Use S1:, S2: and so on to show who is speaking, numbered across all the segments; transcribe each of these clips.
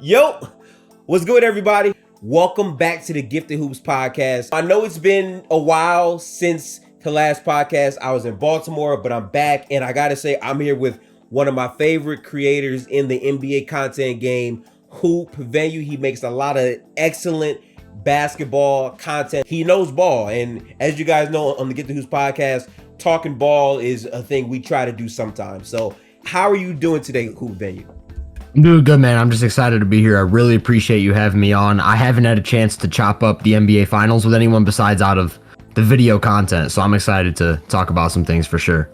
S1: Yo, what's good, everybody? Welcome back to the Gifted Hoops podcast. I know it's been a while since the last podcast. I was in Baltimore, but I'm back, and I gotta say, I'm here with one of my favorite creators in the NBA content game, Hoop Venue. He makes a lot of excellent basketball content. He knows ball, and as you guys know on the Gifted Hoops podcast, talking ball is a thing we try to do sometimes. So, how are you doing today, Hoop Venue?
S2: I'm doing good, man. I'm just excited to be here. I really appreciate you having me on. I haven't had a chance to chop up the NBA Finals with anyone besides out of the video content, so I'm excited to talk about some things for sure.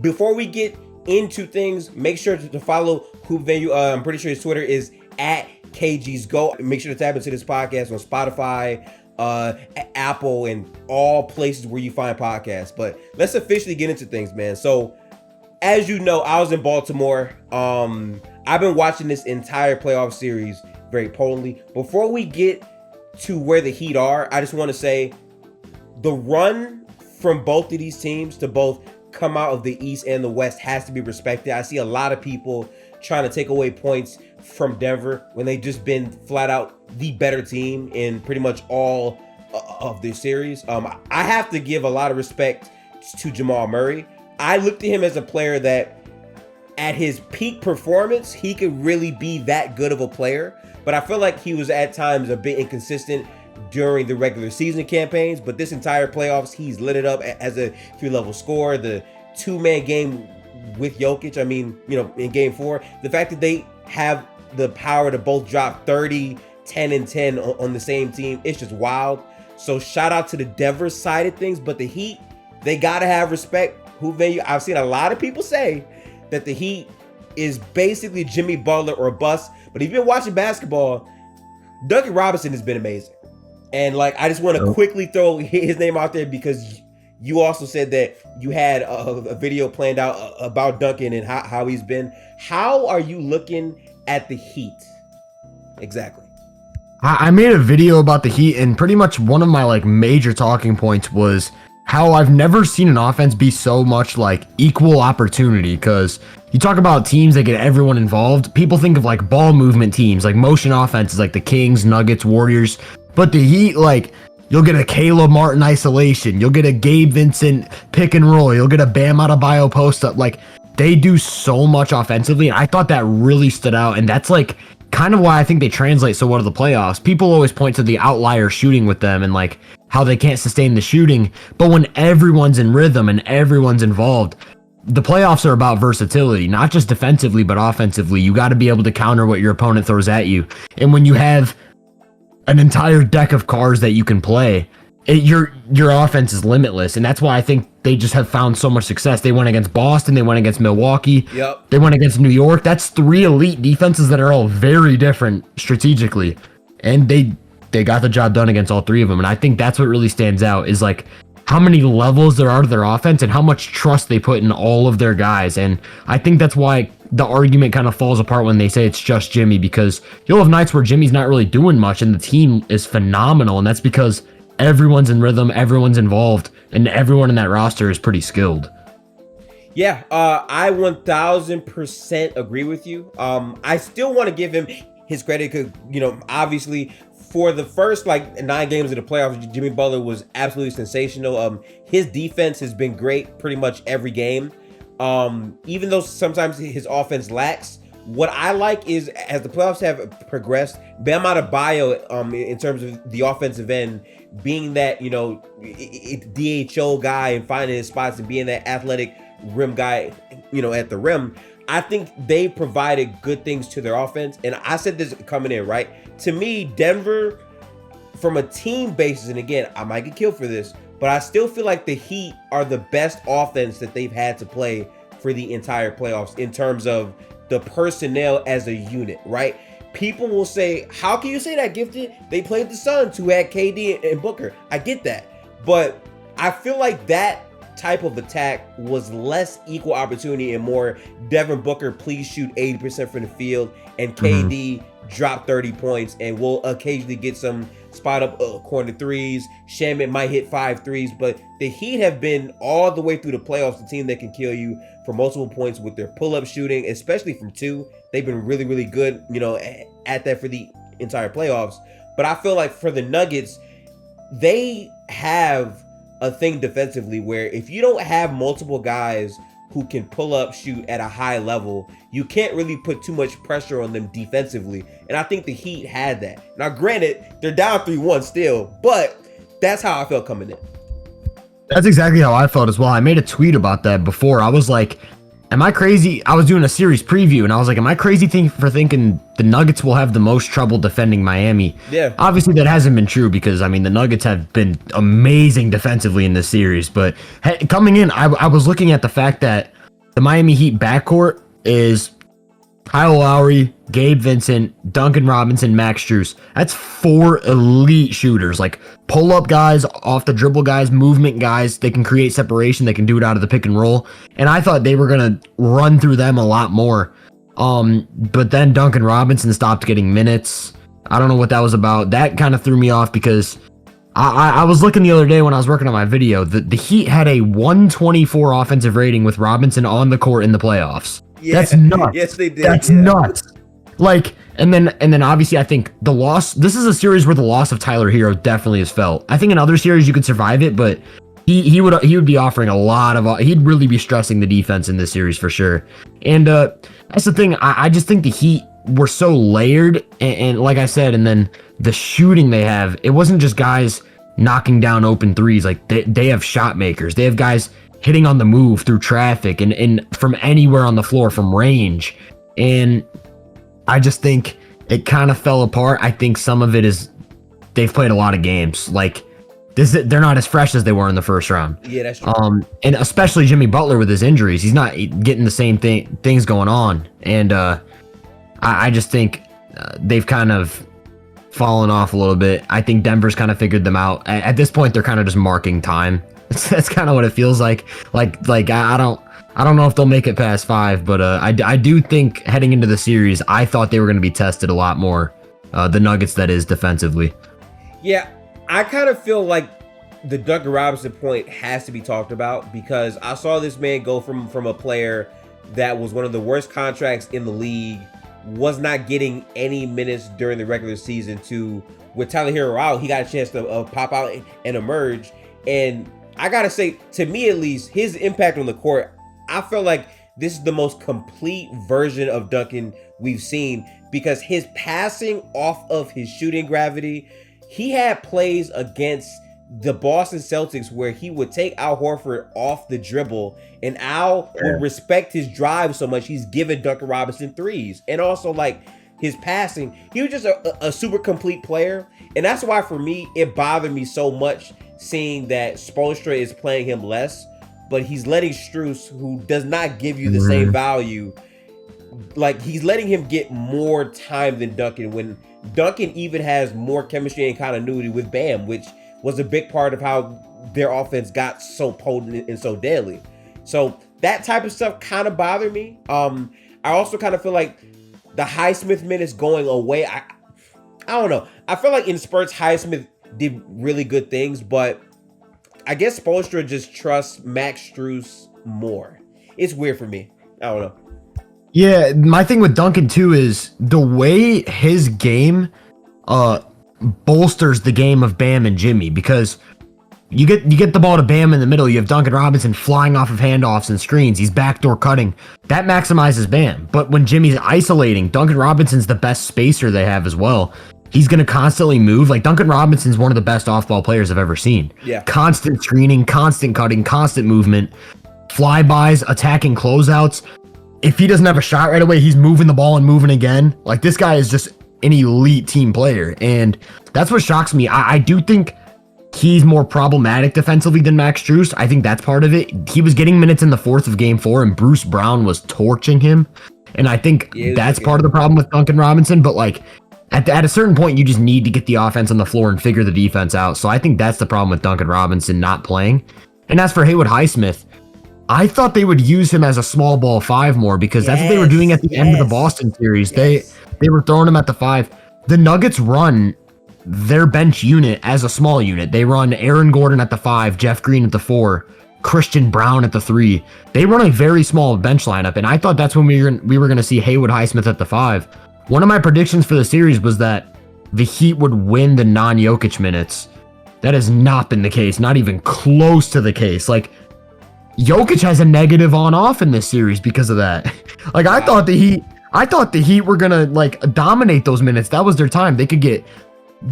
S1: Before we get into things, make sure to follow Hoop Venue. I'm pretty sure his Twitter is at KGsGo. Make sure to tap into this podcast on Spotify, Apple, and all places where you find podcasts. But let's officially get into things, man. So, as you know, I was in Baltimore. I've been watching this entire playoff series very potently. Before we get to where the Heat are, I just want to say the run from both of these teams to both come out of the East and the West has to be respected. I see a lot of people trying to take away points from Denver when they've just been flat out the better team in pretty much all of their series. I have to give a lot of respect to Jamal Murray. I looked at him as a player that at his peak performance, he could really be that good of a player. But I feel like he was at times a bit inconsistent during the regular season campaigns. But this entire playoffs, he's lit it up as a three-level scorer. The two-man game with Jokic, I mean, in game 4, the fact that they have the power to both drop 30, 10, and 10 on the same team, it's just wild. So shout out to the Denver side of things. But the Heat, they got to have respect. Hoop Venue, I've seen a lot of people say that the Heat is basically Jimmy Butler or bust. But if you've been watching basketball, Duncan Robinson has been amazing. And I just want to quickly throw his name out there because you also said that you had a video planned out about Duncan and how he's been. How are you looking at the Heat? Exactly.
S2: I made a video about the Heat, and pretty much one of my major talking points was how I've never seen an offense be so much equal opportunity, because you talk about teams that get everyone involved. People think of ball movement teams, motion offenses like the Kings, Nuggets, Warriors. But the Heat, you'll get a Caleb Martin isolation. You'll get a Gabe Vincent pick and roll. You'll get a Bam Adebayo post up. They do so much offensively. And I thought that really stood out. And that's kind of why I think they translate so well to the playoffs. People always point to the outlier shooting with them and how they can't sustain the shooting. But when everyone's in rhythm and everyone's involved, the playoffs are about versatility, not just defensively, but offensively. You got to be able to counter what your opponent throws at you. And when you have an entire deck of cards that you can play, your offense is limitless. And that's why I think they just have found so much success. They went against Boston. They went against Milwaukee.
S1: Yep.
S2: They went against New York. That's 3 elite defenses that are all very different strategically. And they got the job done against all 3 of them. And I think that's what really stands out is how many levels there are to their offense and how much trust they put in all of their guys. And I think that's why the argument kind of falls apart when they say it's just Jimmy, because you'll have nights where Jimmy's not really doing much and the team is phenomenal. And that's because everyone's in rhythm, everyone's involved, and everyone in that roster is pretty skilled.
S1: Yeah, I 1000% agree with you. I still want to give him his credit because, obviously for the first 9 games of the playoffs, Jimmy Butler was absolutely sensational. His defense has been great pretty much every game. Even though sometimes his offense lacks, what I like is as the playoffs have progressed, Bam Adebayo, in terms of the offensive end, being that, DHO guy and finding his spots and being that athletic rim guy, at the rim, I think they provided good things to their offense. And I said this coming in, right? To me, Denver, from a team basis, and again, I might get killed for this, but I still feel like the Heat are the best offense that they've had to play for the entire playoffs in terms of the personnel as a unit, right? People will say, how can you say that, Gifted? They played the Suns, who had KD and Booker. I get that. But I feel like that that type of attack was less equal opportunity and more Devin Booker, please shoot 80% from the field, and KD drop 30 points, and we'll occasionally get some spot up corner threes. Shamet might hit 5 threes, but the Heat have been all the way through the playoffs the team that can kill you for multiple points with their pull-up shooting, especially from 2. They've been really, really good, at that for the entire playoffs. But I feel like for the Nuggets, they have a thing defensively where if you don't have multiple guys who can pull up, shoot at a high level, you can't really put too much pressure on them defensively. And I think the Heat had that. Now, granted, they're down 3-1 still, but that's how I felt coming in.
S2: That's exactly how I felt as well. I made a tweet about that before. I was like, am I crazy? I was doing a series preview, and I was like, am I crazy for thinking the Nuggets will have the most trouble defending Miami?
S1: Yeah.
S2: Obviously, that hasn't been true because, the Nuggets have been amazing defensively in this series. But coming in, I was looking at the fact that the Miami Heat backcourt is Kyle Lowry, Gabe Vincent, Duncan Robinson, Max Strus. That's 4 elite shooters, like pull-up guys, off the dribble guys, movement guys. They can create separation. They can do it out of the pick and roll. And I thought they were going to run through them a lot more. But then Duncan Robinson stopped getting minutes. I don't know what that was about. That kind of threw me off because I was looking the other day when I was working on my video. The Heat had a 124 offensive rating with Robinson on the court in the playoffs. Yeah, that's nuts.
S1: Yes, they did.
S2: That's nuts. Like, and then obviously I think the loss, this is a series where the loss of Tyler Hero definitely is felt. I think in other series you could survive it, but he would be offering a lot of, he'd really be stressing the defense in this series for sure. And that's the thing. I just think the Heat were so layered, and like I said, and then the shooting they have, it wasn't just guys knocking down open threes. Like they have shot makers. They have guys hitting on the move through traffic and from anywhere on the floor, from range. And I just think it kind of fell apart. I think some of it is they've played a lot of games. Like they're not as fresh as they were in the first round.
S1: Yeah, that's true.
S2: And especially Jimmy Butler with his injuries, he's not getting the same things going on. And I just think they've kind of fallen off a little bit. I think Denver's kind of figured them out. At this point, they're kind of just marking time. That's kind of what it feels like. Like I don't know if they'll make it past 5, but I do think heading into the series, I thought they were going to be tested a lot more. The Nuggets, that is, defensively.
S1: Yeah, I kind of feel like the Duncan Robinson point has to be talked about because I saw this man go from a player that was one of the worst contracts in the league, was not getting any minutes during the regular season, to with Tyler Hero out, he got a chance to pop out and emerge. And I gotta say, to me at least, his impact on the court, I feel like this is the most complete version of Duncan we've seen because his passing off of his shooting gravity, he had plays against the Boston Celtics where he would take Al Horford off the dribble, and Al would respect his drive so much he's giving Duncan Robinson threes. And also, like, his passing, he was just a super complete player. And that's why, for me, it bothered me so much seeing that Spoelstra is playing him less, but he's letting Strus, who does not give you the same value, like, he's letting him get more time than Duncan, when Duncan even has more chemistry and continuity with Bam, which was a big part of how their offense got so potent and so deadly. So that type of stuff kind of bothered me. I also kind of feel like the Highsmith minutes going away. I don't know. I feel like in spurts, Highsmith did really good things, but I guess Spoelstra just trusts Max Strus more. It's weird for me. I don't know.
S2: Yeah, my thing with Duncan too is the way his game bolsters the game of Bam and Jimmy, because you get the ball to Bam in the middle, you have Duncan Robinson flying off of handoffs and screens, he's backdoor cutting. That maximizes Bam. But when Jimmy's isolating, Duncan Robinson's the best spacer they have as well. He's going to constantly move. Like, Duncan Robinson's one of the best off-ball players I've ever seen.
S1: Yeah. Constant
S2: screening, constant cutting, constant movement, flybys, attacking closeouts. If he doesn't have a shot right away, he's moving the ball and moving again. Like, this guy is just an elite team player. And that's what shocks me. I do think he's more problematic defensively than Max Strus. I think that's part of it. He was getting minutes in the fourth of game 4, and Bruce Brown was torching him. And I think that's part of the problem with Duncan Robinson. But, like, at a certain point, you just need to get the offense on the floor and figure the defense out. So I think that's the problem with Duncan Robinson not playing. And as for Haywood Highsmith, I thought they would use him as a small ball 5 more because that's what they were doing at the end of the Boston series. They were throwing him at the 5. The Nuggets run their bench unit as a small unit. They run Aaron Gordon at the 5, Jeff Green at the 4, Christian Brown at the 3. They run a very small bench lineup, and I thought that's when we were going to see Haywood Highsmith at the 5. One of my predictions for the series was that the Heat would win the non-Jokic minutes. That has not been the case, not even close to the case. Like, Jokic has a negative on-off in this series because of that. Like, I thought the Heat were going to, like, dominate those minutes. That was their time. They could get,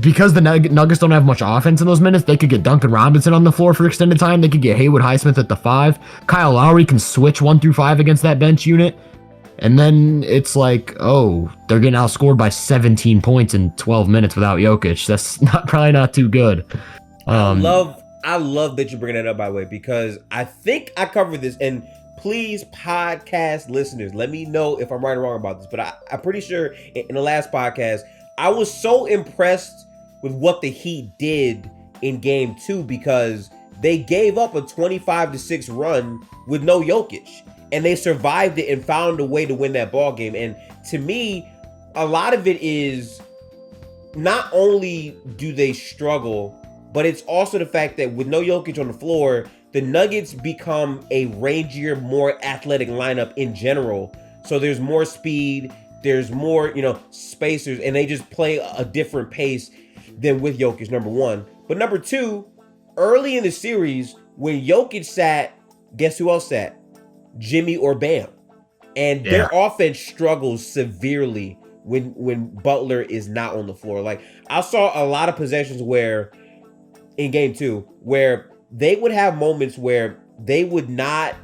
S2: because the Nuggets don't have much offense in those minutes, they could get Duncan Robinson on the floor for extended time. They could get Haywood Highsmith at the 5. Kyle Lowry can switch 1 through 5 against that bench unit. And then it's like, oh, they're getting outscored by 17 points in 12 minutes without Jokic. That's probably not too good.
S1: I love that you bring that up, by the way, because I think I covered this. And please, podcast listeners, let me know if I'm right or wrong about this. But I'm pretty sure in the last podcast, I was so impressed with what the Heat did in Game 2 because they gave up a 25-6 run with no Jokic. And they survived it and found a way to win that ball game. And to me, a lot of it is not only do they struggle, but it's also the fact that with no Jokic on the floor, the Nuggets become a rangier, more athletic lineup in general. So there's more speed, there's more, spacers, and they just play a different pace than with Jokic, number one. But number two, early in the series, when Jokic sat, guess who else sat? Jimmy or Bam. And their offense struggles severely when Butler is not on the floor. Like, I saw a lot of possessions where in Game 2 where they would have moments where they would not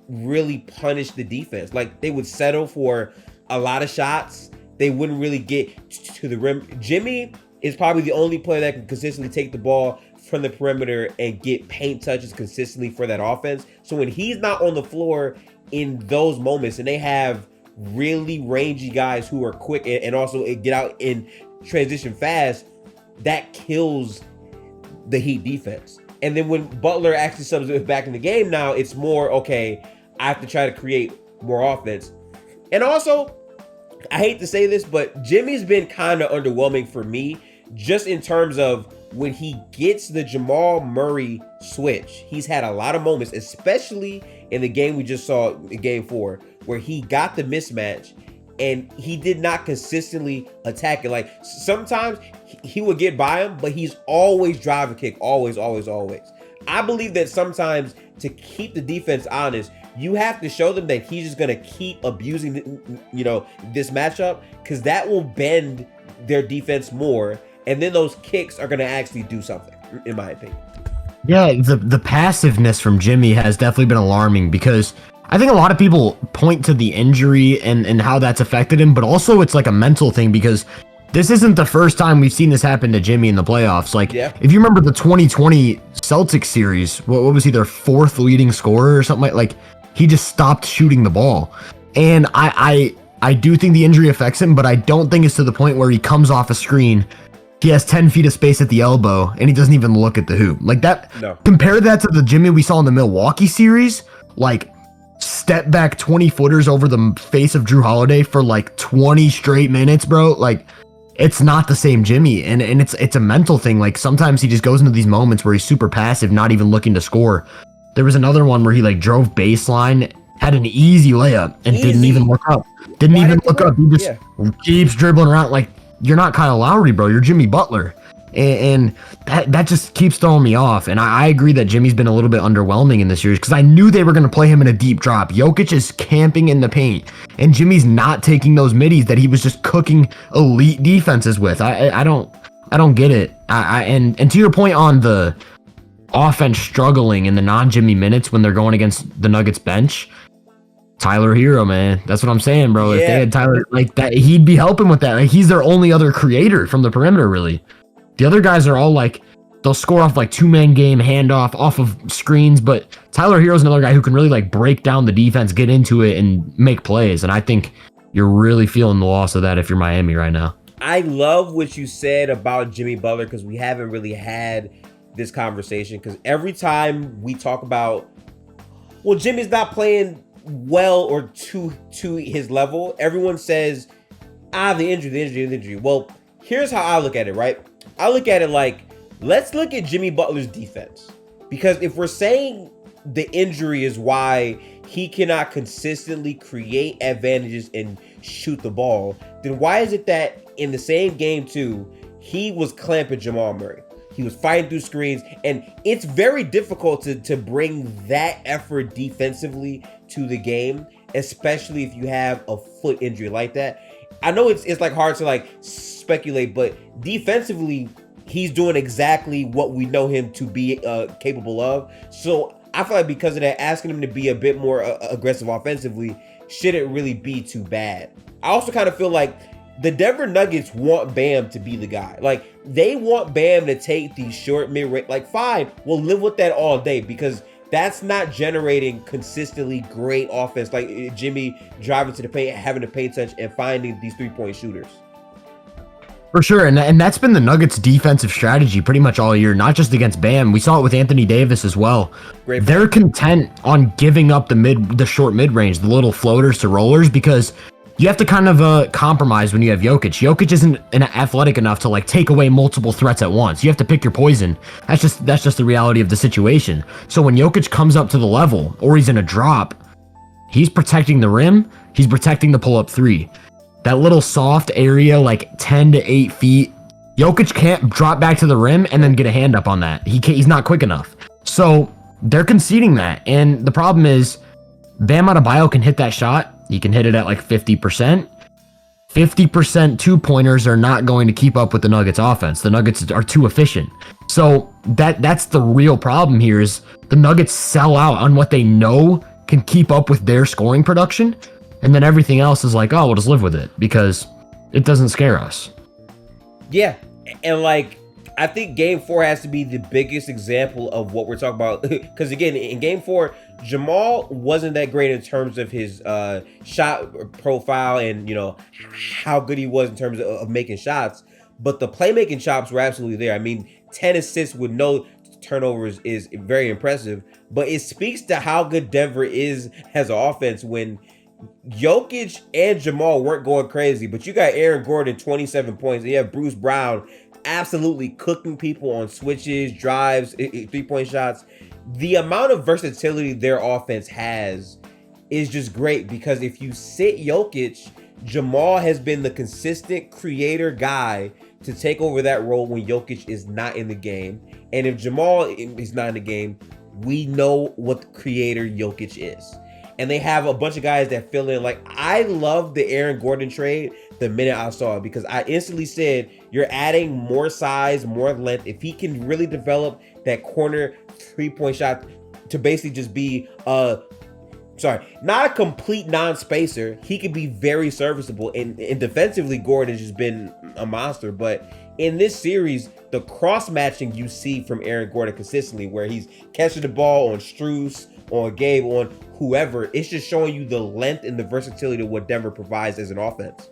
S1: really punish the defense. Like, they would settle for a lot of shots. They wouldn't really get to the rim. Jimmy is probably the only player that can consistently take the ball from the perimeter and get paint touches consistently for that offense. So when he's not on the floor in those moments, and they have really rangy guys who are quick and also get out in transition fast, that kills the Heat defense. And then when Butler actually subs back in the game now, it's more, okay, I have to try to create more offense. And also, I hate to say this, but Jimmy's been kind of underwhelming for me, just in terms of when he gets the Jamal Murray switch. He's had a lot of moments, especially in the game we just saw in Game 4, where he got the mismatch and he did not consistently attack it. Like, sometimes he would get by him, but he's always drive and kick. Always, always, always. I believe that sometimes to keep the defense honest, you have to show them that he's just going to keep abusing, this matchup, because that will bend their defense more. And then those kicks are going to actually do something, in my opinion.
S2: Yeah, the passiveness from Jimmy has definitely been alarming, because I think a lot of people point to the injury and how that's affected him, but also it's like a mental thing, because this isn't the first time we've seen this happen to Jimmy in the playoffs. Like, if you remember the 2020 Celtics series, what was he, their 4th leading scorer or something like he just stopped shooting the ball. And I do think the injury affects him, but I don't think it's to the point where he comes off a screen, he has 10 feet of space at the elbow, and he doesn't even look at the hoop. Like that, compare that to the Jimmy we saw in the Milwaukee series, like step back 20 footers over the face of Drew Holiday for like 20 straight minutes, bro. Like, it's not the same Jimmy, and it's a mental thing. Like, sometimes he just goes into these moments where he's super passive, not even looking to score. There was another one where he like drove baseline, had an easy layup, and didn't even look up. He just keeps dribbling around. Like, you're not Kyle Lowry, bro. You're Jimmy Butler. And that just keeps throwing me off. And I agree that Jimmy's been a little bit underwhelming in this series, because I knew they were going to play him in a deep drop. Jokic is camping in the paint, and Jimmy's not taking those middies that he was just cooking elite defenses with. I don't get it. And to your point on the offense struggling in the non-Jimmy minutes when they're going against the Nuggets bench, Tyler Hero, man. That's what I'm saying, bro. If they had Tyler like that, he'd be helping with that. Like, he's their only other creator from the perimeter, really. The other guys are all like, they'll score off like 2-man game, handoff, off of screens, but Tyler Hero's another guy who can really like break down the defense, get into it, and make plays. And I think you're really feeling the loss of that if you're Miami right now.
S1: I love what you said about Jimmy Butler, because we haven't really had this conversation, because every time we talk about, well, Jimmy's not playing well or to his level, everyone says, the injury. Well, here's how I look at it, right? I look at it like, let's look at Jimmy Butler's defense. Because if we're saying the injury is why he cannot consistently create advantages and shoot the ball, then why is it that in the same game too, he was clamping Jamal Murray? He was fighting through screens, and it's very difficult to bring that effort defensively to the game, especially if you have a foot injury like that. I know it's like hard to like speculate, but defensively, he's doing exactly what we know him to be capable of. So I feel like because of that, asking him to be a bit more aggressive offensively shouldn't really be too bad. I also kind of feel like the Denver Nuggets want Bam to be the guy. Like, they want Bam to take these short mid-range. Like, fine, we'll live with that all day, because that's not generating consistently great offense. Like Jimmy driving to the paint, having the paint touch, and finding these three-point shooters.
S2: For sure, and that's been the Nuggets' defensive strategy pretty much all year, not just against Bam. We saw it with Anthony Davis as well.
S1: Great.
S2: They're content on giving up the short mid-range, the little floaters to rollers, because you have to kind of compromise when you have Jokic. Jokic isn't athletic enough to like take away multiple threats at once. You have to pick your poison. That's just the reality of the situation. So when Jokic comes up to the level, or he's in a drop, he's protecting the rim. He's protecting the pull-up three. That little soft area, like 10 to 8 feet, Jokic can't drop back to the rim and then get a hand up on that. He's not quick enough. So they're conceding that. And the problem is, Bam Adebayo can hit that shot. He can hit it at like 50%. 50% two-pointers are not going to keep up with the Nuggets offense. The Nuggets are too efficient. So that's the real problem here, is the Nuggets sell out on what they know can keep up with their scoring production. And then everything else is like, oh, we'll just live with it because it doesn't scare us.
S1: Yeah. And like, I think game 4 has to be the biggest example of what we're talking about. Because again, in game 4, Jamal wasn't that great in terms of his shot profile and, you know, how good he was in terms of making shots. But the playmaking chops were absolutely there. I mean, 10 assists with no turnovers is very impressive. But it speaks to how good Denver is as an offense when Jokic and Jamal weren't going crazy, but you got Aaron Gordon 27 points, and you have Bruce Brown absolutely cooking people on switches, drives, three-point shots. The amount of versatility their offense has is just great, because if you sit Jokic, Jamal has been the consistent creator guy to take over that role when Jokic is not in the game. And if Jamal is not in the game, we know what the creator Jokic is. And they have a bunch of guys that fill in. Like, I love the Aaron Gordon trade the minute I saw it, because I instantly said, you're adding more size, more length. If he can really develop that corner three-point shot to basically just be not a complete non-spacer, he could be very serviceable. And defensively, Gordon has just been a monster. But in this series, the cross-matching you see from Aaron Gordon consistently, where he's catching the ball on Strus, on Gabe, on whoever, it's just showing you the length and the versatility of what Denver provides as an offense.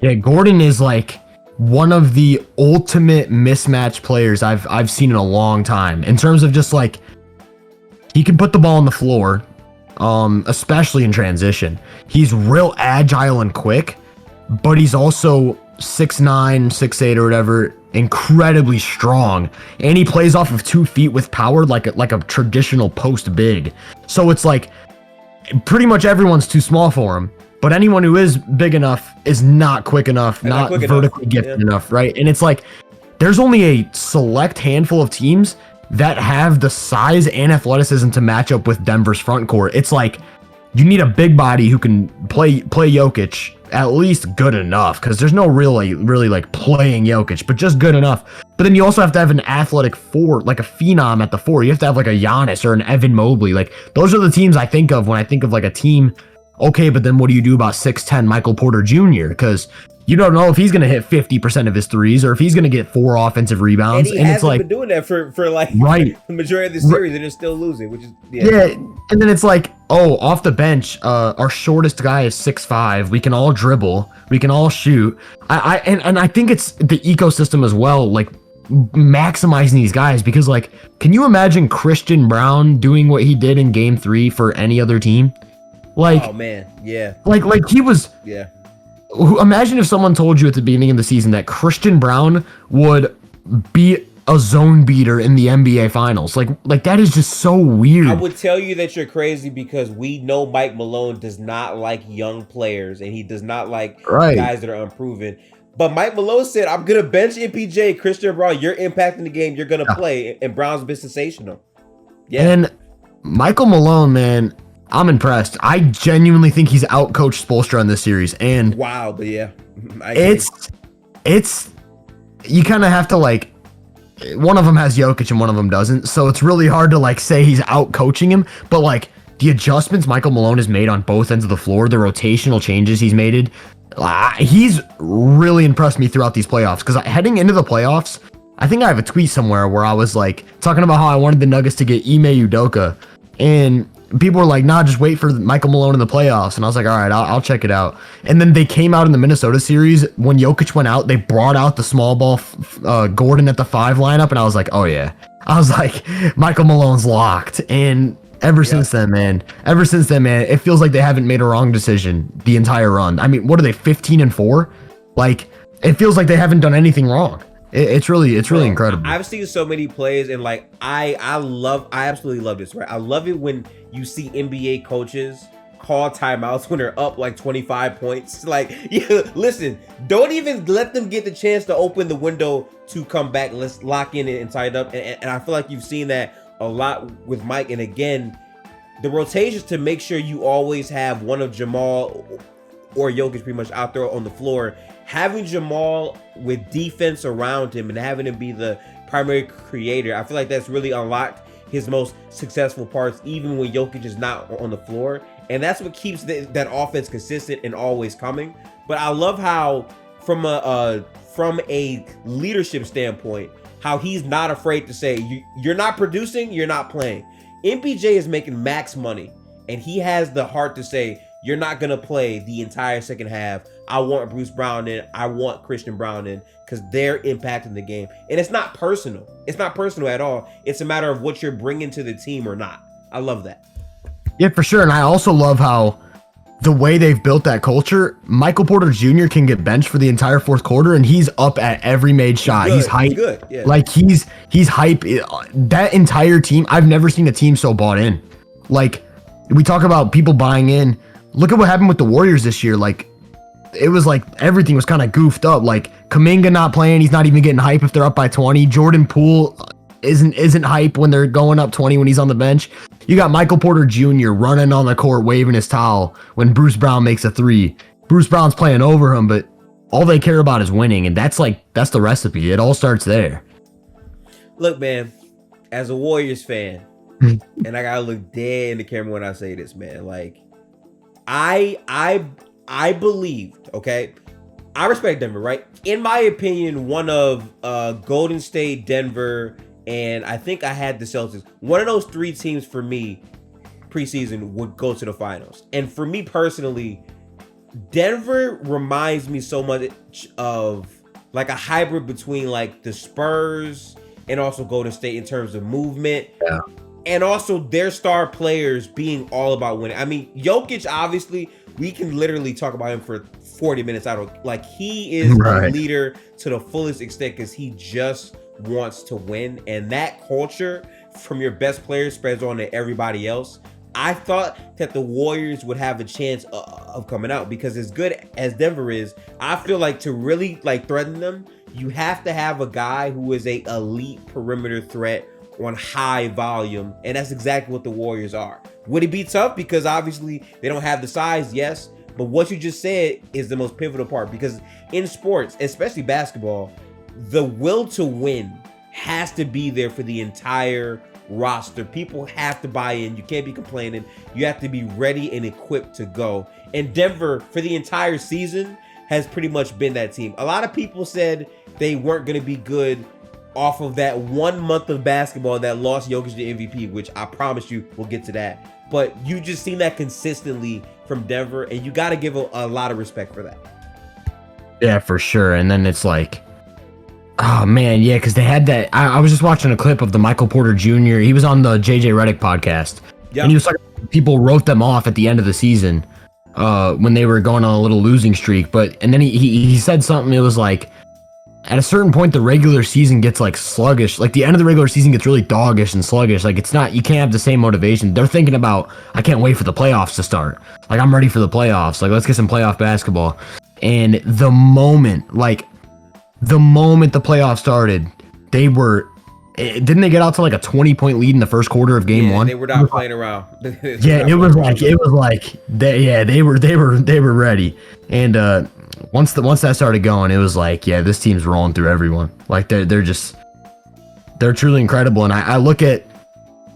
S2: Yeah, Gordon is like one of the ultimate mismatch players I've seen in a long time, in terms of just like, he can put the ball on the floor, especially in transition. He's real agile and quick, but he's also 6'9", 6'8", or whatever, incredibly strong, and he plays off of 2 feet with power like a traditional post big. So it's like pretty much everyone's too small for him, but anyone who is big enough is not quick enough, not vertically gifted enough, right? And it's like, there's only a select handful of teams that have the size and athleticism to match up with Denver's front court. It's like, you need a big body who can play Jokic at least good enough, because there's no really like playing Jokic, but just good enough. But then you also have to have an athletic four, like a phenom at the four. You have to have like a Giannis or an Evan Mobley. Like, those are the teams I think of when I think of like a team. Okay, but then what do you do about 6'10" Michael Porter Jr.? Because you don't know if he's going to hit 50% of his threes, or if he's going to get 4 offensive rebounds.
S1: And he hasn't
S2: it's like,
S1: been doing that for like
S2: right,
S1: the majority of the series, and they're still losing, which is
S2: yeah. And then it's like, oh, off the bench, our shortest guy is 6'5". We can all dribble, we can all shoot. I think it's the ecosystem as well. Like, maximizing these guys because like, can you imagine Christian Brown doing what he did in game 3 for any other team? Like,
S1: oh man, yeah,
S2: like he was.
S1: yeah.
S2: Imagine if someone told you at the beginning of the season that Christian Brown would be a zone beater in the NBA Finals. Like that is just so weird.
S1: I would tell you that you're crazy because we know Mike Malone does not like young players and he does not like guys that are unproven. But Mike Malone said, I'm going to bench MPJ, Christian Brown. You're impacting the game. You're going to play. And Brown's been sensational. Yeah.
S2: And Michael Malone, man, I'm impressed. I genuinely think he's outcoached Spoelstra in this series. And
S1: wow, but yeah.
S2: It's you kind of have to like, one of them has Jokic and one of them doesn't. So it's really hard to like say he's out coaching him. But like the adjustments Michael Malone has made on both ends of the floor, the rotational changes he's made, he's really impressed me throughout these playoffs. Because heading into the playoffs, I think I have a tweet somewhere where I was like talking about how I wanted the Nuggets to get Ime Udoka. And people were like, nah, just wait for Michael Malone in the playoffs. And I was like, all right, I'll check it out. And then they came out in the Minnesota series. When Jokic went out, they brought out the small ball Gordon at the 5 lineup. And I was like, oh, yeah. I was like, Michael Malone's locked. And ever since then, man, it feels like they haven't made a wrong decision the entire run. I mean, what are they, 15-4? Like, it feels like they haven't done anything wrong. It's really incredible.
S1: I've seen so many plays and like I absolutely love this, right? I love it when you see NBA coaches call timeouts when they're up like 25 points. Like, yeah, listen, don't even let them get the chance to open the window to come back. Let's lock in and tie it up. And I feel like you've seen that a lot with Mike. And again, the rotations to make sure you always have one of Jamal or Jokic pretty much out there on the floor. Having Jamal with defense around him and having him be the primary creator, I feel like that's really unlocked his most successful parts, even when Jokic is not on the floor. And that's what keeps that offense consistent and always coming. But I love how, from a leadership standpoint, how he's not afraid to say, you're not producing, you're not playing. MPJ is making max money, and he has the heart to say, you're not going to play the entire second half. I want Bruce Brown in. I want Christian Brown in because they're impacting the game. And it's not personal. It's not personal at all. It's a matter of what you're bringing to the team or not. I love that.
S2: Yeah, for sure. And I also love how the way they've built that culture, Michael Porter Jr. can get benched for the entire fourth quarter and he's up at every made shot. He's hype.
S1: He's good. Yeah.
S2: Like he's hype. That entire team, I've never seen a team so bought in. Like we talk about people buying in. Look at what happened with the Warriors this year. Like, it was like everything was kind of goofed up. Like, Kuminga not playing. He's not even getting hype if they're up by 20. Jordan Poole isn't hype when they're going up 20 when he's on the bench. You got Michael Porter Jr. running on the court, waving his towel when Bruce Brown makes a 3. Bruce Brown's playing over him, but all they care about is winning. And that's the recipe. It all starts there.
S1: Look, man, as a Warriors fan, and I gotta look dead in the camera when I say this, man, like, I believed, okay? I respect Denver, right? In my opinion, one of Golden State, Denver, and I think I had the Celtics. One of those 3 teams for me preseason would go to the finals. And for me personally, Denver reminds me so much of like a hybrid between like the Spurs and also Golden State in terms of movement.
S2: Yeah.
S1: And also their star players being all about winning. I mean, Jokic, obviously, we can literally talk about him for 40 minutes. Like, he is a leader to the fullest extent because he just wants to win. And that culture from your best players spreads on to everybody else. I thought that the Warriors would have a chance of coming out because as good as Denver is, I feel like to really like threaten them, you have to have a guy who is a elite perimeter threat on high volume, and that's exactly what the Warriors are. Would it be tough? Because obviously they don't have the size, yes, but what you just said is the most pivotal part because in sports, especially basketball, the will to win has to be there for the entire roster. People have to buy in. You can't be complaining. You have to be ready and equipped to go. And Denver, for the entire season, has pretty much been that team. A lot of people said they weren't going to be good off of that 1 month of basketball that lost Jokic the MVP, which I promise you we'll get to that. But you just seen that consistently from Denver, and you got to give a lot of respect for that.
S2: Yeah, for sure. And then it's like, Oh man, yeah, because they had that. I was just watching a clip of the Michael Porter Jr. He was on the JJ Redick podcast, and he was talking. People wrote them off at the end of the season, when they were going on a little losing streak. And then he said something. It was like, at a certain point, the regular season gets like sluggish. Like the end of the regular season gets really doggish and sluggish. Like it's not. You can't have the same motivation. They're thinking about, I can't wait for the playoffs to start. Like I'm ready for the playoffs. Like let's get some playoff basketball. And the moment the playoffs started, didn't they get out to like a 20-point lead in the first quarter of game one?
S1: They were not playing around.
S2: It was like they were ready. And once that started going, it was like, yeah, this team's rolling through everyone. Like they're truly incredible. And I look at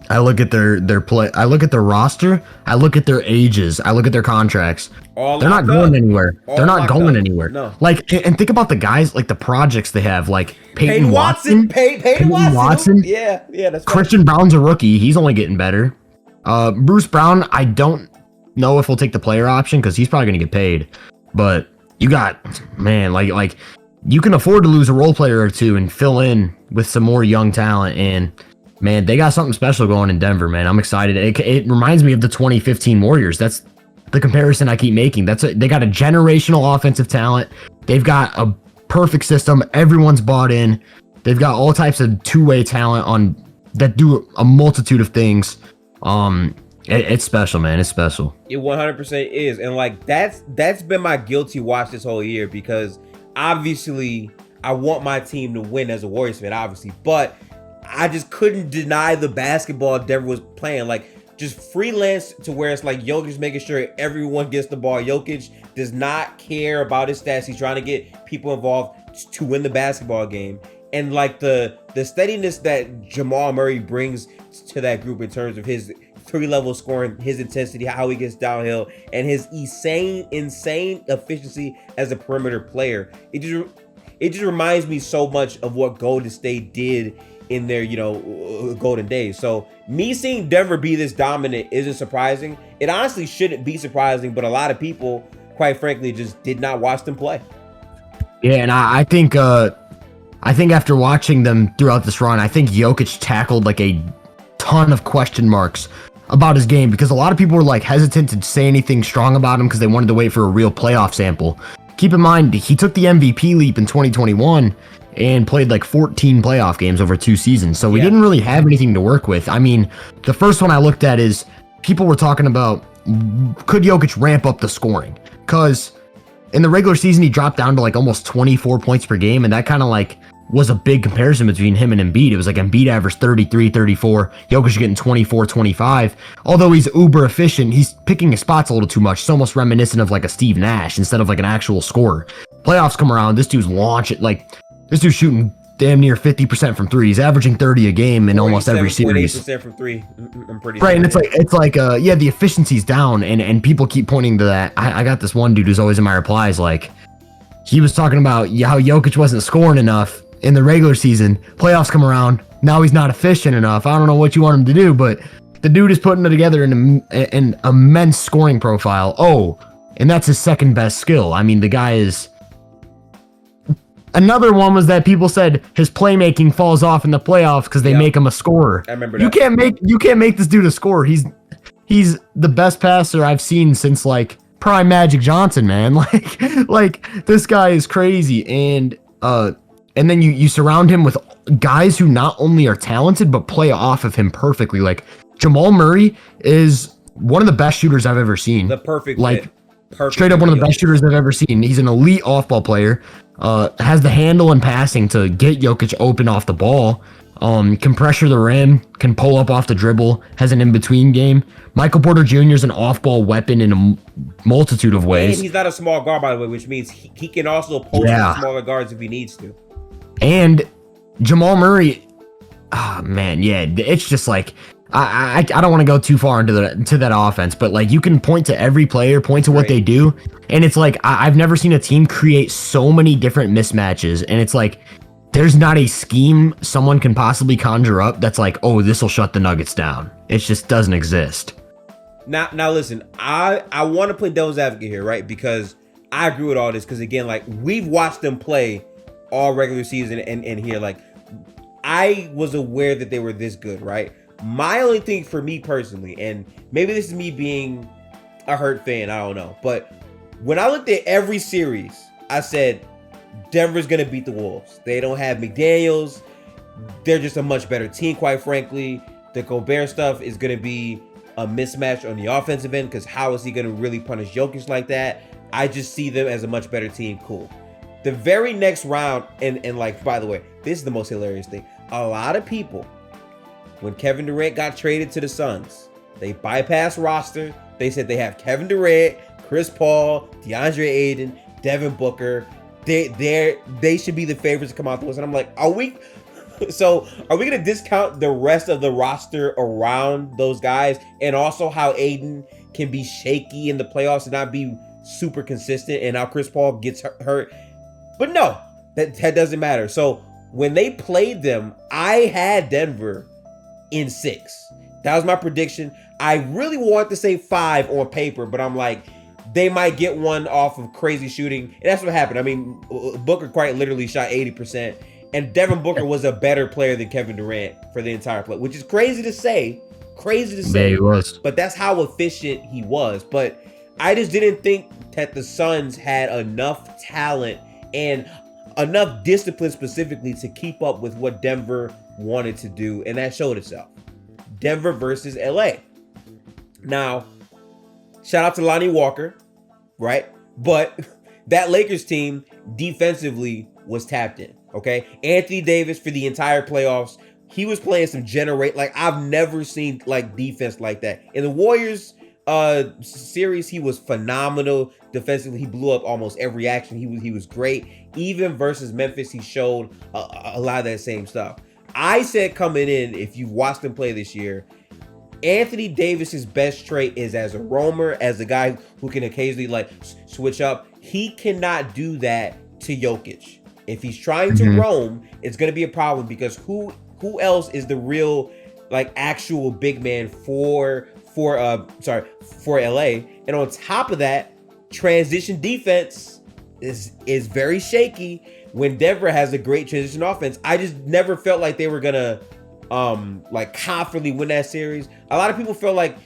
S2: their play. I look at their roster. I look at their ages. I look at their contracts. They're not going anywhere. They're not going anywhere. No. Like, and think about the guys, like the projects they have, like Peyton Watson. Peyton Watson.
S1: Yeah, that's
S2: Christian Brown's a rookie. He's only getting better. Bruce Brown, I don't know if he'll take the player option because he's probably going to get paid. But you got, man, like you can afford to lose a role player or two and fill in with some more young talent. And man, they got something special going in Denver, man. I'm excited. It reminds me of the 2015 Warriors. That's the comparison I keep making. They got a generational offensive talent. They've got a perfect system. Everyone's bought in. They've got all types of two-way talent that do a multitude of things. It's special, man. It's special.
S1: It 100% is. And like that's been my guilty watch this whole year, because obviously I want my team to win as a Warriors fan, obviously, but I just couldn't deny the basketball Denver was playing. Like, just freelance to where it's like Jokic's making sure everyone gets the ball. Jokic does not care about his stats. He's trying to get people involved to win the basketball game. And like the steadiness that Jamal Murray brings to that group in terms of his 3-level scoring, his intensity, how he gets downhill, and his insane efficiency as a perimeter player. It just reminds me so much of what Golden State did in their, golden days. So me seeing Denver be this dominant isn't surprising. It honestly shouldn't be surprising, but a lot of people, quite frankly, just did not watch them play.
S2: Yeah, and I think after watching them throughout this run, I think Jokic tackled like a ton of question marks about his game, because a lot of people were like hesitant to say anything strong about him because they wanted to wait for a real playoff sample. Keep in mind, he took the MVP leap in 2021 and played like 14 playoff games over 2 seasons. So we didn't really have anything to work with. I mean, the first one I looked at is people were talking about, could Jokic ramp up the scoring? Because in the regular season, he dropped down to like almost 24 points per game. And that kind of like was a big comparison between him and Embiid. It was like Embiid averaged 33, 34. Jokic getting 24, 25. Although he's uber efficient, he's picking his spots a little too much. It's almost reminiscent of like a Steve Nash instead of like an actual scorer. Playoffs come around, this dude's this dude's shooting damn near 50% from three. He's averaging 30 a game in almost every series.
S1: 47% from three. I'm pretty
S2: right, sure. And it's like the efficiency's down, and people keep pointing to that. I got this one dude who's always in my replies, like, he was talking about how Jokic wasn't scoring enough in the regular season. Playoffs come around, now he's not efficient enough. I don't know what you want him to do, but the dude is putting it together in an immense scoring profile. Oh, and that's his second best skill. I mean, the guy is... Another one was that people said his playmaking falls off in the playoffs because they make him a scorer.
S1: I remember that.
S2: You can't make this dude a scorer. He's the best passer I've seen since like prime Magic Johnson, man. Like this guy is crazy. And then you surround him with guys who not only are talented but play off of him perfectly. Like Jamal Murray is one of the best shooters I've ever seen.
S1: The perfect
S2: straight up one of the best shooters I've ever seen. He's an elite off-ball player. Has the handle and passing to get Jokic open off the ball. Can pressure the rim, can pull up off the dribble, has an in-between game. Michael Porter Jr. is an off-ball weapon in a multitude of ways.
S1: And he's not a small guard, by the way, which means he can also post smaller guards if he needs to.
S2: And Jamal Murray, man, yeah, it's just like, I don't want to go too far into that offense, but like you can point to every player, point to what they do, and it's like I've never seen a team create so many different mismatches, and it's like there's not a scheme someone can possibly conjure up that's like, oh, this will shut the Nuggets down. It just doesn't exist.
S1: Now listen, I want to play devil's advocate here, right? Because I agree with all this, because again, like we've watched them play all regular season and here, like, I was aware that they were this good, right? My only thing for me personally, and maybe this is me being a hurt fan, I don't know, but when I looked at every series, I said, Denver's going to beat the Wolves. They don't have McDaniels. They're just a much better team, quite frankly. The Gobert stuff is going to be a mismatch on the offensive end, because how is he going to really punish Jokic like that? I just see them as a much better team. Cool. The very next round, and like, by the way, this is the most hilarious thing. A lot of people, when Kevin Durant got traded to the Suns, they bypassed roster. They said they have Kevin Durant, Chris Paul, DeAndre Ayton, Devin Booker. They should be the favorites to come out the West. And I'm like, are we going to discount the rest of the roster around those guys, and also how Ayton can be shaky in the playoffs and not be super consistent, and how Chris Paul gets hurt? But no, that doesn't matter. So when they played them, I had Denver in 6. That was my prediction. I really want to say 5 on paper, but I'm like, they might get one off of crazy shooting. And that's what happened. I mean, Booker quite literally shot 80%. And Devin Booker was a better player than Kevin Durant for the entire play, which is crazy to say. Yeah,
S2: he was.
S1: But that's how efficient he was. But I just didn't think that the Suns had enough talent and enough discipline specifically to keep up with what Denver wanted to do. And that showed itself. Denver versus LA. Now, shout out to Lonnie Walker, right? But that Lakers team defensively was tapped in, okay? Anthony Davis for the entire playoffs, he was playing some like, I've never seen like defense like that. In the Warriors series, he was phenomenal defensively. He blew up almost every action. He was great. Even versus Memphis, he showed a lot of that same stuff. I said coming in, if you watched him play this year, Anthony Davis's best trait is as a roamer, as a guy who can occasionally like switch up. He cannot do that to Jokic. If he's trying to roam, it's going to be a problem, because who else is the real like actual big man for LA? And on top of that, transition defense is very shaky when Denver has a great transition offense. I just never felt like they were gonna like confidently win that series. A lot of people felt like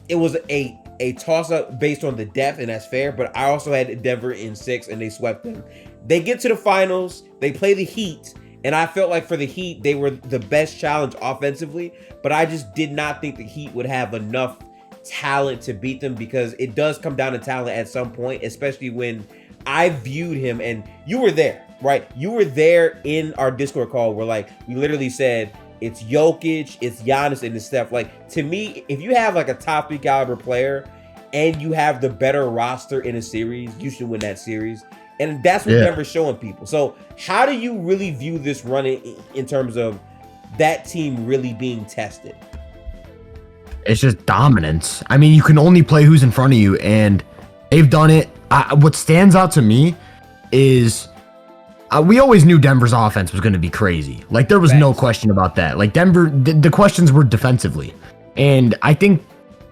S1: it was a toss-up based on the depth, and that's fair, but I also had Denver in 6 and they swept them. They get to the finals, they play the Heat, and I felt like for the Heat, they were the best challenge offensively, but I just did not think the Heat would have enough talent to beat them, because it does come down to talent at some point, especially when I viewed him, and you were there, right? You were there in our Discord call where like we literally said, it's Jokic, it's Giannis, and it's Steph. Like, to me, if you have like a top 3 caliber player and you have the better roster in a series, you should win that series. And that's what Denver's showing people. So how do you really view this run in terms of that team really being tested?
S2: It's just dominance. I mean, you can only play who's in front of you, and they've done it. What stands out to me is we always knew Denver's offense was going to be crazy. Like, there was no question about that. Like, Denver, the questions were defensively. And I think,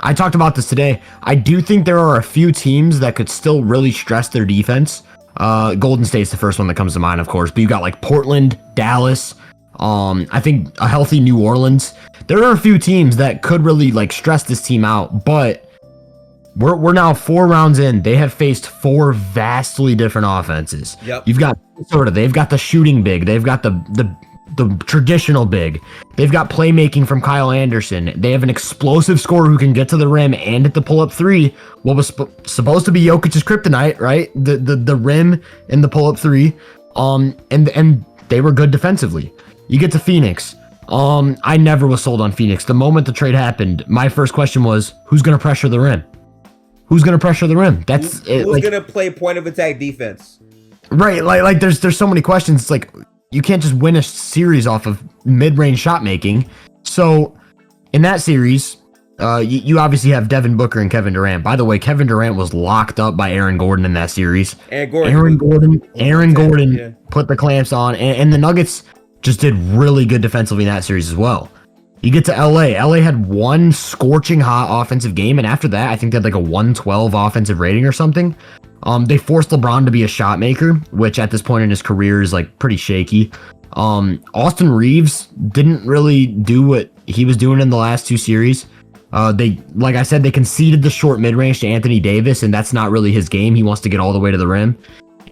S2: I talked about this today, I do think there are a few teams that could still really stress their defense. Golden State's the first one that comes to mind, of course. But you got, like, Portland, Dallas, I think a healthy New Orleans. There are a few teams that could really, like, stress this team out. But we're now 4 rounds in. They have faced 4 vastly different offenses.
S1: Yep.
S2: You've got they've got the shooting big. They've got the traditional big. They've got playmaking from Kyle Anderson. They have an explosive scorer who can get to the rim and hit the pull-up 3. What was supposed to be Jokic's kryptonite, right? The rim and the pull-up 3. And they were good defensively. You get to Phoenix. I never was sold on Phoenix. The moment the trade happened, my first question was, who's going to pressure the rim? Who's going to pressure the rim? That's it.
S1: Who's going to play point of attack defense?
S2: Right. Like there's so many questions. It's like, you can't just win a series off of mid-range shot making. So in that series, you obviously have Devin Booker and Kevin Durant. By the way, Kevin Durant was locked up by Aaron Gordon in that series. Aaron Gordon put the clamps on, and the Nuggets just did really good defensively in that series as well. You get to LA. LA had one scorching hot offensive game, and after that, I think they had like a 112 offensive rating or something. They forced LeBron to be a shot maker, which at this point in his career is like pretty shaky. Austin Reeves didn't really do what he was doing in the last 2 series. Like I said, they conceded the short mid-range to Anthony Davis, and that's not really his game. He wants to get all the way to the rim.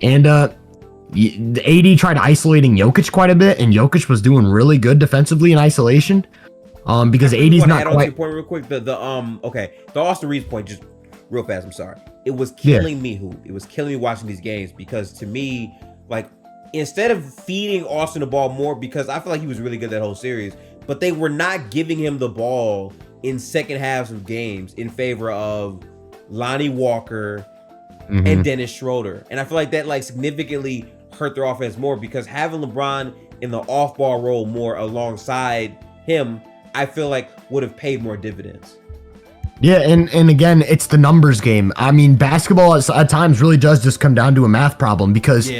S2: And the AD tried isolating Jokic quite a bit, and Jokic was doing really good defensively in isolation. Because AD's not
S1: add on to your point real quick. The Austin Reeves point, just real fast. I'm sorry. It was killing me, Hoop. It was killing me watching these games because to me, like, instead of feeding Austin the ball more, because I feel like he was really good that whole series, but they were not giving him the ball in second halves of games in favor of Lonnie Walker and Dennis Schroeder. And I feel like that like significantly hurt their offense more because having LeBron in the off-ball role more alongside him, I feel like would have paid more dividends.
S2: Yeah, and again, it's the numbers game. I mean, basketball at times really does just come down to a math problem because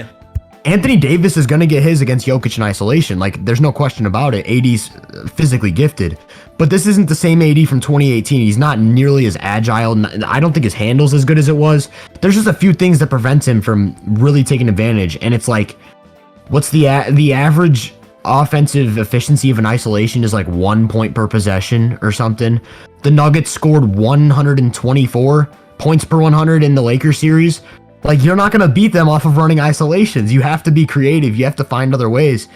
S2: Anthony Davis is going to get his against Jokic in isolation. Like, there's no question about it. AD's physically gifted. But this isn't the same AD from 2018. He's not nearly as agile. I don't think his handle's as good as it was. There's just a few things that prevents him from really taking advantage. And it's like, what's the average offensive efficiency of an isolation is like 1 point per possession or something. The Nuggets scored 124 points per 100 in the Lakers series. Like, you're not going to beat them off of running isolations. You have to be creative. You have to find other ways.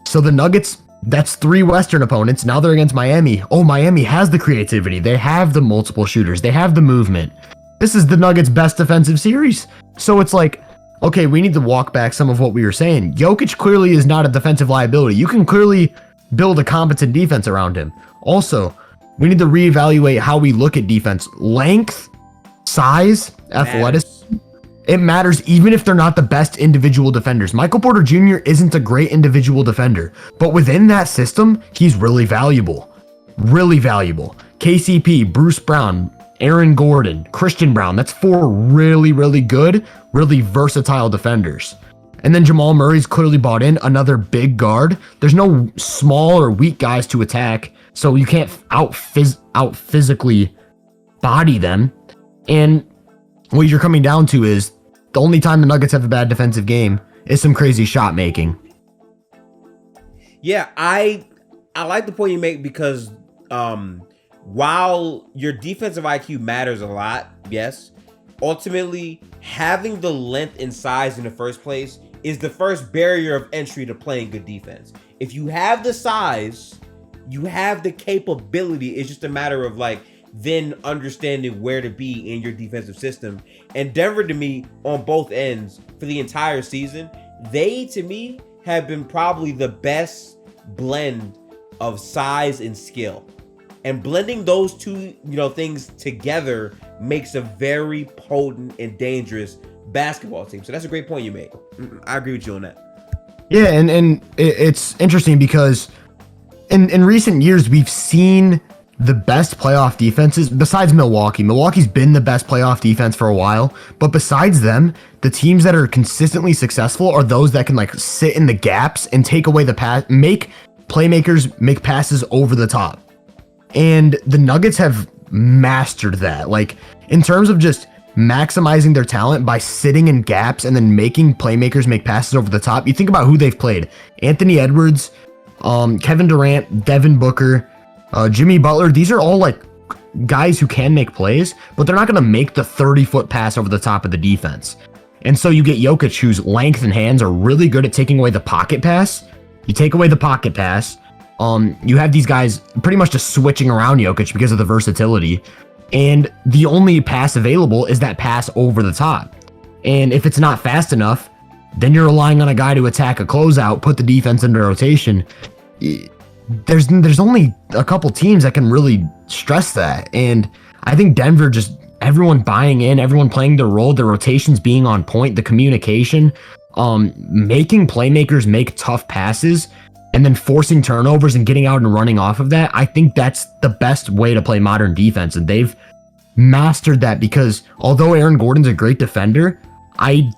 S2: So the Nuggets, that's 3 Western opponents. Now they're against Miami. Oh, Miami has the creativity. They have the multiple shooters. They have the movement. This is the Nuggets' best defensive series. So it's like, okay, we need to walk back some of what we were saying. Jokic clearly is not a defensive liability. You can clearly build a competent defense around him. Also, we need to reevaluate how we look at defense. Length, size, athleticism. It matters even if they're not the best individual defenders. Michael Porter Jr. isn't a great individual defender, but within that system, he's really valuable. Really valuable. KCP, Bruce Brown, Aaron Gordon, Christian Brown. That's 4 really, really good, really versatile defenders. And then Jamal Murray's clearly bought in, another big guard. There's no small or weak guys to attack, so you can't out physically body them. And what you're coming down to is the only time the Nuggets have a bad defensive game is some crazy shot making.
S1: Yeah, I like the point you make because while your defensive IQ matters a lot, yes, ultimately having the length and size in the first place is the first barrier of entry to playing good defense. If you have the size, you have the capability. It's just a matter of like then understanding where to be in your defensive system. And Denver, to me, on both ends for the entire season, they, to me, have been probably the best blend of size and skill. And blending those two, things together makes a very potent and dangerous basketball team. So that's a great point you made. I agree with you on that.
S2: Yeah, and it's interesting because in recent years, we've seen the best playoff defenses besides Milwaukee. Milwaukee's been the best playoff defense for a while, but besides them, the teams that are consistently successful are those that can like sit in the gaps and take away the pass, make playmakers make passes over the top. And the Nuggets have mastered that. Like, in terms of just maximizing their talent by sitting in gaps and then making playmakers make passes over the top. You think about who they've played: Anthony Edwards, Kevin Durant, Devin Booker, Jimmy Butler. These are all like guys who can make plays, but they're not going to make the 30-foot pass over the top of the defense. And so you get Jokic, whose length and hands are really good at taking away the pocket pass. You take away the pocket pass. You have these guys pretty much just switching around Jokic because of the versatility. And the only pass available is that pass over the top. And if it's not fast enough, then you're relying on a guy to attack a closeout, put the defense into rotation. There's only a couple teams that can really stress that. And I think Denver, just everyone buying in, everyone playing their role, the rotations being on point, the communication, making playmakers make tough passes, and then forcing turnovers and getting out and running off of that. I think that's the best way to play modern defense. And they've mastered that because although Aaron Gordon's a great defender, I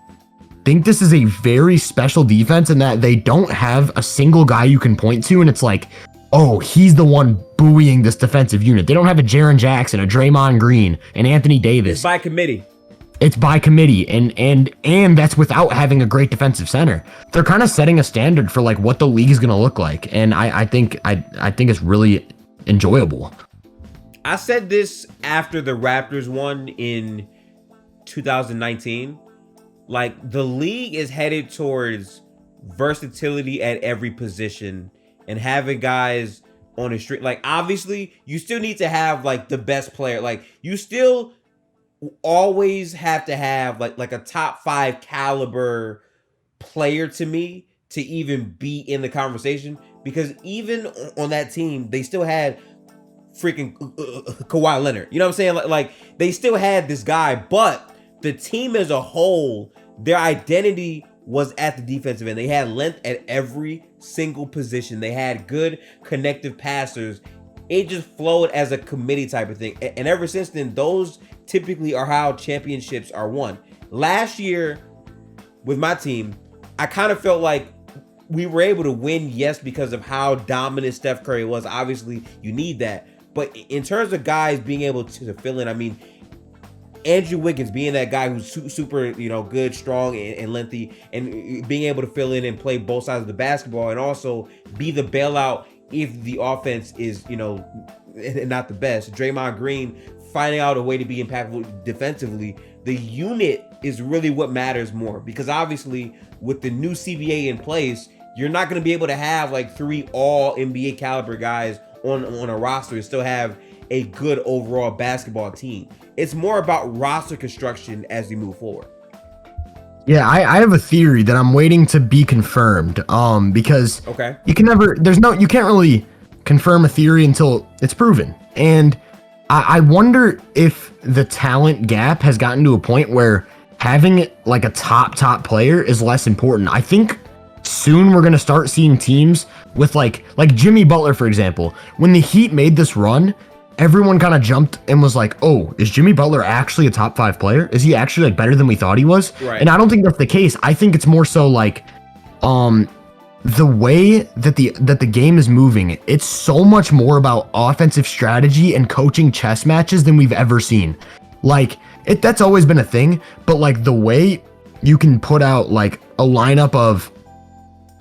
S2: think this is a very special defense in that they don't have a single guy you can point to and it's like, oh, he's the one buoying this defensive unit. They don't have a Jaren Jackson, a Draymond Green, an Anthony Davis.
S1: It's by committee.
S2: it's by committee, and that's without having a great defensive center. They're kind of setting a standard for like what the league is going to look like, and I think it's really enjoyable.
S1: I said this after the Raptors won in 2019. Like, the league is headed towards versatility at every position and having guys on a street. Like, obviously, you still need to have like the best player. Like, you still always have to have like a top 5 caliber player to me to even be in the conversation, because even on that team, they still had freaking Kawhi Leonard. You know what I'm saying? Like they still had this guy, but the team as a whole, their identity was at the defensive end. They had length at every single position. They had good connective passers. It just flowed as a committee type of thing. And ever since then, those typically are how championships are won. Last year with my team, I kind of felt like we were able to win, yes, because of how dominant Steph Curry was. Obviously, you need that. But in terms of guys being able to fill in, I mean, Andrew Wiggins being that guy who's super, good, strong, and lengthy, and being able to fill in and play both sides of the basketball, and also be the bailout if the offense is, not the best. Draymond Green finding out a way to be impactful defensively. The unit is really what matters more, because obviously with the new CBA in place, you're not going to be able to have like 3 all NBA caliber guys on a roster and still have a good overall basketball team. It's more about roster construction as we move forward.
S2: Yeah, I have a theory that I'm waiting to be confirmed. Because
S1: okay,
S2: you can't really confirm a theory until it's proven. And I wonder if the talent gap has gotten to a point where having like a top player is less important. I think soon we're going to start seeing teams with like Jimmy Butler, for example. When the Heat made this run, everyone kind of jumped and was like, oh, is Jimmy Butler actually a top 5 player? Is he actually like better than we thought he was?
S1: Right.
S2: And I don't think that's the case. I think it's more so like the way that the game is moving, it's so much more about offensive strategy and coaching chess matches than we've ever seen. Like, that's always been a thing, but like the way you can put out like a lineup of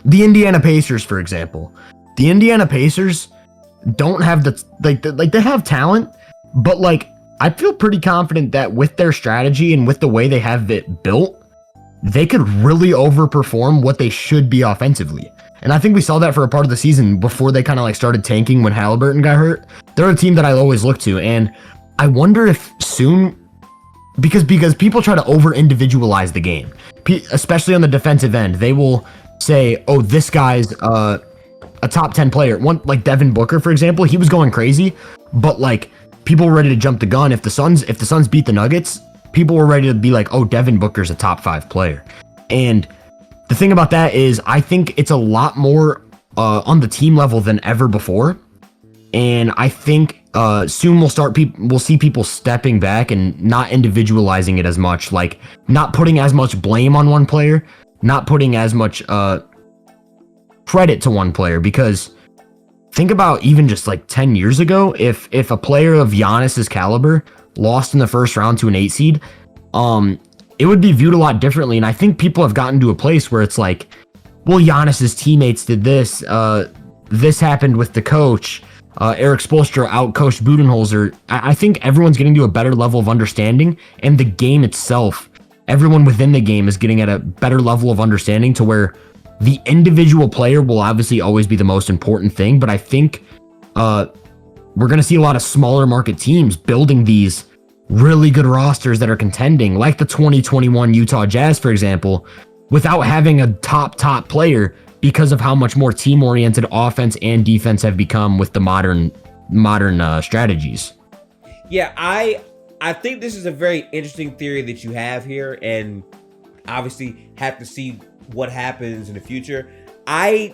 S2: the Indiana Pacers, for example. The Indiana Pacers don't have they have talent, but like I feel pretty confident that with their strategy and with the way they have it built, they could really overperform what they should be offensively. And I think we saw that for a part of the season before they kind of like started tanking when Halliburton got hurt. They're a team that I always look to, and I wonder if soon, because people try to over individualize the game, especially on the defensive end. They will say, oh, this guy's a top 10 player. One like Devin Booker, for example, he was going crazy, but like people were ready to jump the gun. If the Suns beat the Nuggets, people were ready to be like, oh, Devin Booker's a top 5 player. And the thing about that is I think it's a lot more on the team level than ever before. And I think soon we'll see people stepping back and not individualizing it as much, like not putting as much blame on one player, not putting as much credit to one player. Because think about even just like 10 years ago, if a player of Giannis's caliber lost in the first round to an 8 seed, it would be viewed a lot differently. And I think people have gotten to a place where it's like, well, Giannis's teammates did this, this happened with the coach, Eric Spoelstra outcoached Budenholzer. I think everyone's getting to a better level of understanding, and the game itself, everyone within the game is getting at a better level of understanding to where the individual player will obviously always be the most important thing. But I think we're going to see a lot of smaller market teams building these really good rosters that are contending, like the 2021 Utah Jazz, for example, without having a top player, because of how much more team-oriented offense and defense have become with the modern strategies.
S1: Yeah, I think this is a very interesting theory that you have here, and obviously have to see what happens in the future. I'm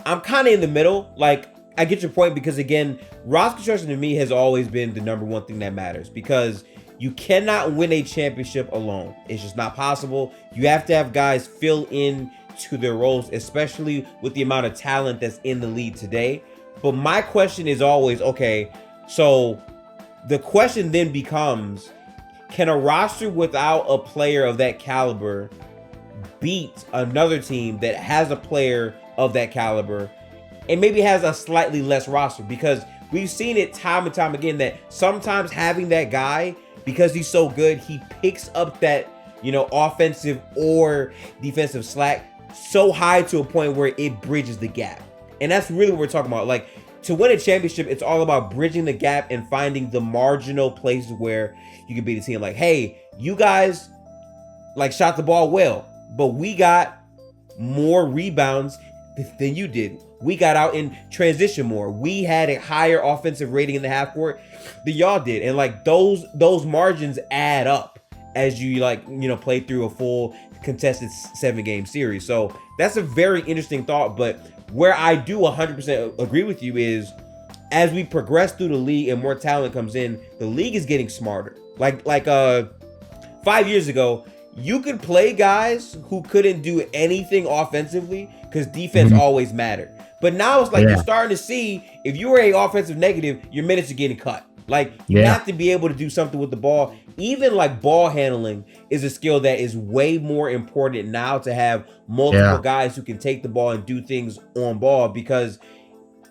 S1: kind of in the middle. Like, I get your point, because again, roster construction to me has always been the number one thing that matters, because you cannot win a championship alone. It's just not possible. You have to have guys fill in to their roles, especially with the amount of talent that's in the league today. But my question is always, okay, so the question then becomes, can a roster without a player of that caliber beat another team that has a player of that caliber and maybe has a slightly less roster? Because we've seen it time and time again that sometimes having that guy, because he's so good, he picks up that, offensive or defensive slack so high to a point where it bridges the gap. And that's really what we're talking about. Like, to win a championship, it's all about bridging the gap and finding the marginal places where you can beat a team. Like, hey, you guys shot the ball well, but we got more rebounds than you did. We got out in transition more. We had a higher offensive rating in the half court than y'all did. And those margins add up as you play through a full contested 7-game series. So that's a very interesting thought. But where I do 100% agree with you is, as we progress through the league and more talent comes in, the league is getting smarter. Like 5 years ago, you could play guys who couldn't do anything offensively because defense always mattered. But now it's you're starting to see, if you were a offensive negative, your minutes are getting cut. You have to be able to do something with the ball. Even ball handling is a skill that is way more important now, to have multiple guys who can take the ball and do things on ball, because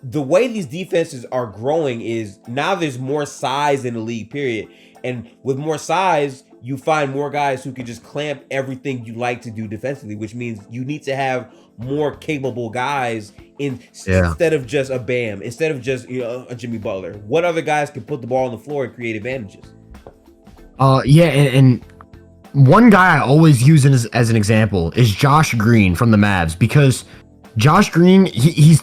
S1: the way these defenses are growing is now there's more size in the league, period. And with more size, you find more guys who can just clamp everything you like to do defensively, which means you need to have more capable guys instead of just a Bam, instead of just a Jimmy Butler. What other guys can put the ball on the floor and create advantages?
S2: And one guy I always use as an example is Josh Green from the Mavs, because Josh Green, he's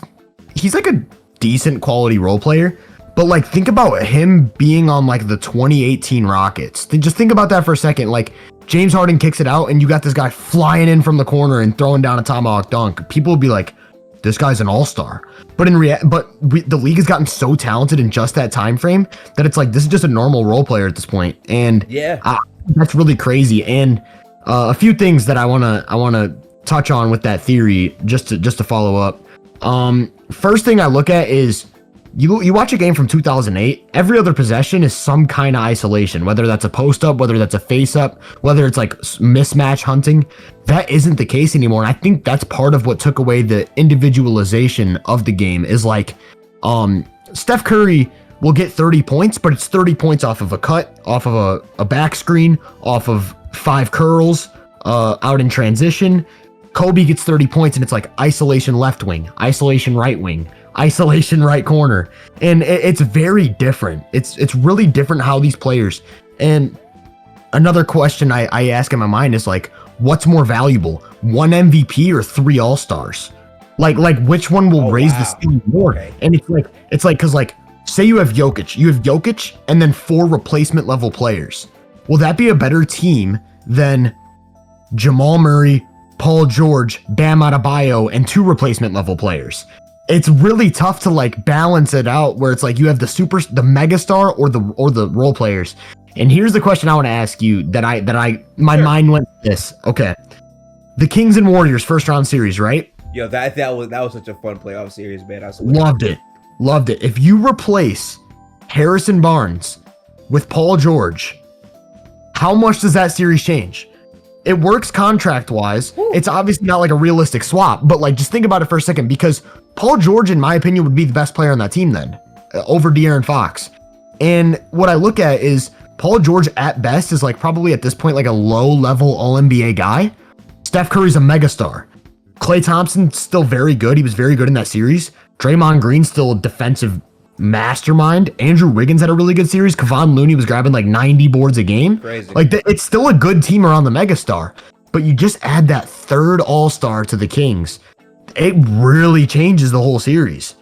S2: like a decent quality role player, but think about him being on the 2018 Rockets. Just think about that for a second. James Harden kicks it out and you got this guy flying in from the corner and throwing down a tomahawk dunk. People would be like, this guy's an all-star. But the league has gotten so talented in just that time frame that it's this is just a normal role player at this point. And that's really crazy. And a few things that I wanna touch on with that theory, just to follow up. First thing I look at is, you watch a game from 2008, every other possession is some kind of isolation, whether that's a post up, whether that's a face up, whether it's mismatch hunting. That isn't the case anymore. And I think that's part of what took away the individualization of the game, is Steph Curry will get 30 points, but it's 30 points off of a cut, off of a back screen, off of 5 curls, out in transition. Kobe gets 30 points and it's isolation left wing, isolation right wing, isolation right corner. And it's very different. It's really different how these players. And another question I ask in my mind is what's more valuable, 1 MVP or 3 all-stars? Which one will raise the ceiling more? Okay. And it's because say you have Jokic and then 4 replacement level players. Will that be a better team than Jamal Murray, Paul George, Bam Adebayo, and 2 replacement level players? It's really tough to balance it out, where it's you have the megastar or the role players. And here's the question I want to ask you my mind went to this. Okay. The Kings and Warriors first round series, right?
S1: Yo, that was such a fun playoff series, man. I
S2: Loved it. If you replace Harrison Barnes with Paul George, how much does that series change? It works contract-wise. It's obviously not a realistic swap, but just think about it for a second, because Paul George, in my opinion, would be the best player on that team then, over De'Aaron Fox. And what I look at is Paul George at best is probably at this point a low-level All-NBA guy. Steph Curry's a megastar. Klay Thompson's still very good. He was very good in that series. Draymond Green's still a defensive mastermind. Andrew Wiggins had a really good series. Kevon Looney was grabbing 90 boards a game.
S1: Crazy.
S2: It's still a good team around the megastar, but you just add that third all-star to the Kings, it really changes the whole series.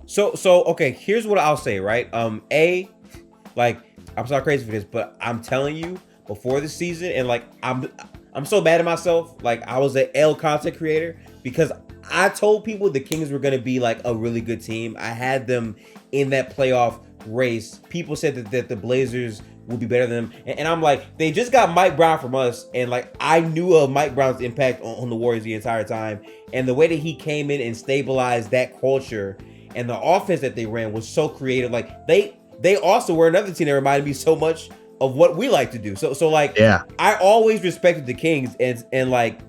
S1: So okay, here's what I'll say, right? I'm so crazy for this, but I'm telling you, before the season, and I'm so mad at myself. I was an L content creator because I told people the Kings were going to be a really good team. I had them in that playoff race. People said that the Blazers would be better than them. And I'm they just got Mike Brown from us. And I knew of Mike Brown's impact on the Warriors the entire time. And the way that he came in and stabilized that culture and the offense that they ran was so creative. They also were another team that reminded me so much of what we like to do. So like,
S2: Yeah.
S1: I always respected the Kings, and like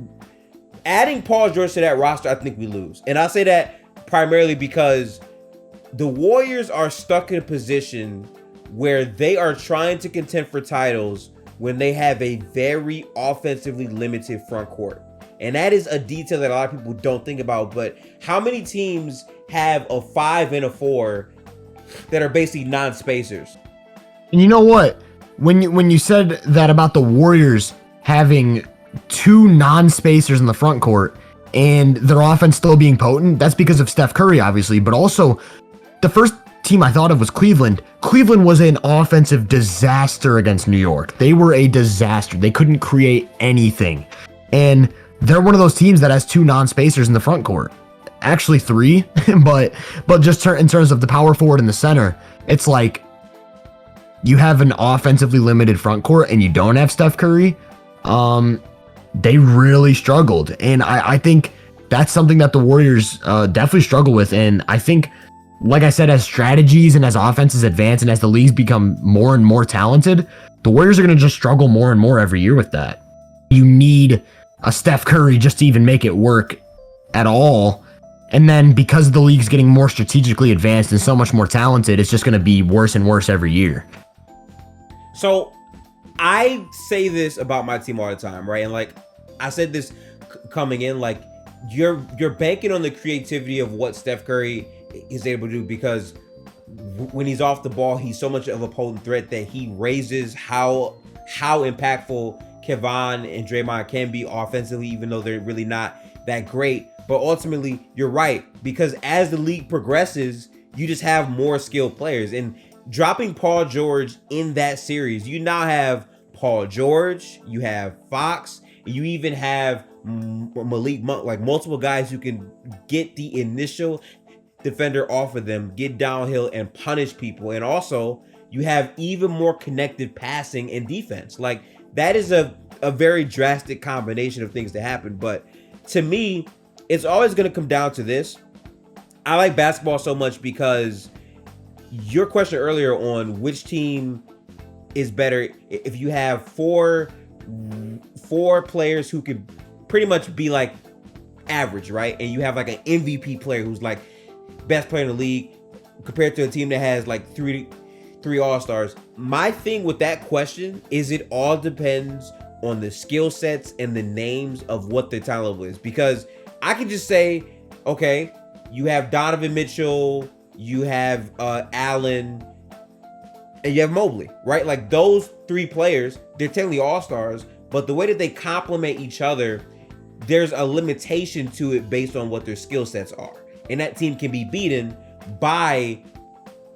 S1: adding Paul George to that roster, I think we lose. And I say that primarily because the Warriors are stuck in a position where they are trying to contend for titles when they have a very offensively limited front court. And that is a detail that a lot of people don't think about. But how many teams have a 5 and a 4 that are basically non-spacers?
S2: And you know what? When you said that about the Warriors having 2 non-spacers in the front court and their offense still being potent, that's because of Steph Curry, obviously, but also the first team I thought of was Cleveland. Cleveland was an offensive disaster against New York. They were a disaster. They couldn't create anything. And they're one of those teams that has 2 non-spacers in the front court. Actually 3, but just in terms of the power forward and the center, it's like you have an offensively limited front court and you don't have Steph Curry. They really struggled. And I think that's something that the Warriors definitely struggle with. And I think, like I said, as strategies and as offenses advance and as the leagues become more and more talented, the Warriors are going to just struggle more and more every year with that. You need a Steph Curry just to even make it work at all. And then because the league's getting more strategically advanced and so much more talented, it's just going to be worse and worse every year.
S1: So I say this about my team all the time, right? And like I said this coming in, like you're banking on the creativity of what Steph Curry is able to do, because when he's off the ball, he's so much of a potent threat that he raises how impactful Kevon and Draymond can be offensively, even though they're really not that great. But ultimately, you're right, because as the league progresses, you just have more skilled players. And dropping Paul George in that series, you now have Paul George, you have Fox, and you even have Malik Monk, like multiple guys who can get the initial defender off of them, get downhill and punish people. And also, you have even more connected passing and defense. Like that is a very drastic combination of things to happen. But to me, it's always going to come down to this. I like basketball so much because your question earlier on which team is better, if you have four players who could pretty much be like average, right? And you have like an MVP player who's like best player in the league compared to a team that has like three all-stars. My thing with that question is it all depends on the skill sets and the names of what their talent level is. Because I can just say, okay, you have Donovan Mitchell, you have Allen, and you have Mobley, right? Like those 3 players, they're technically all-stars, but the way that they complement each other, there's a limitation to it based on what their skill sets are. And that team can be beaten by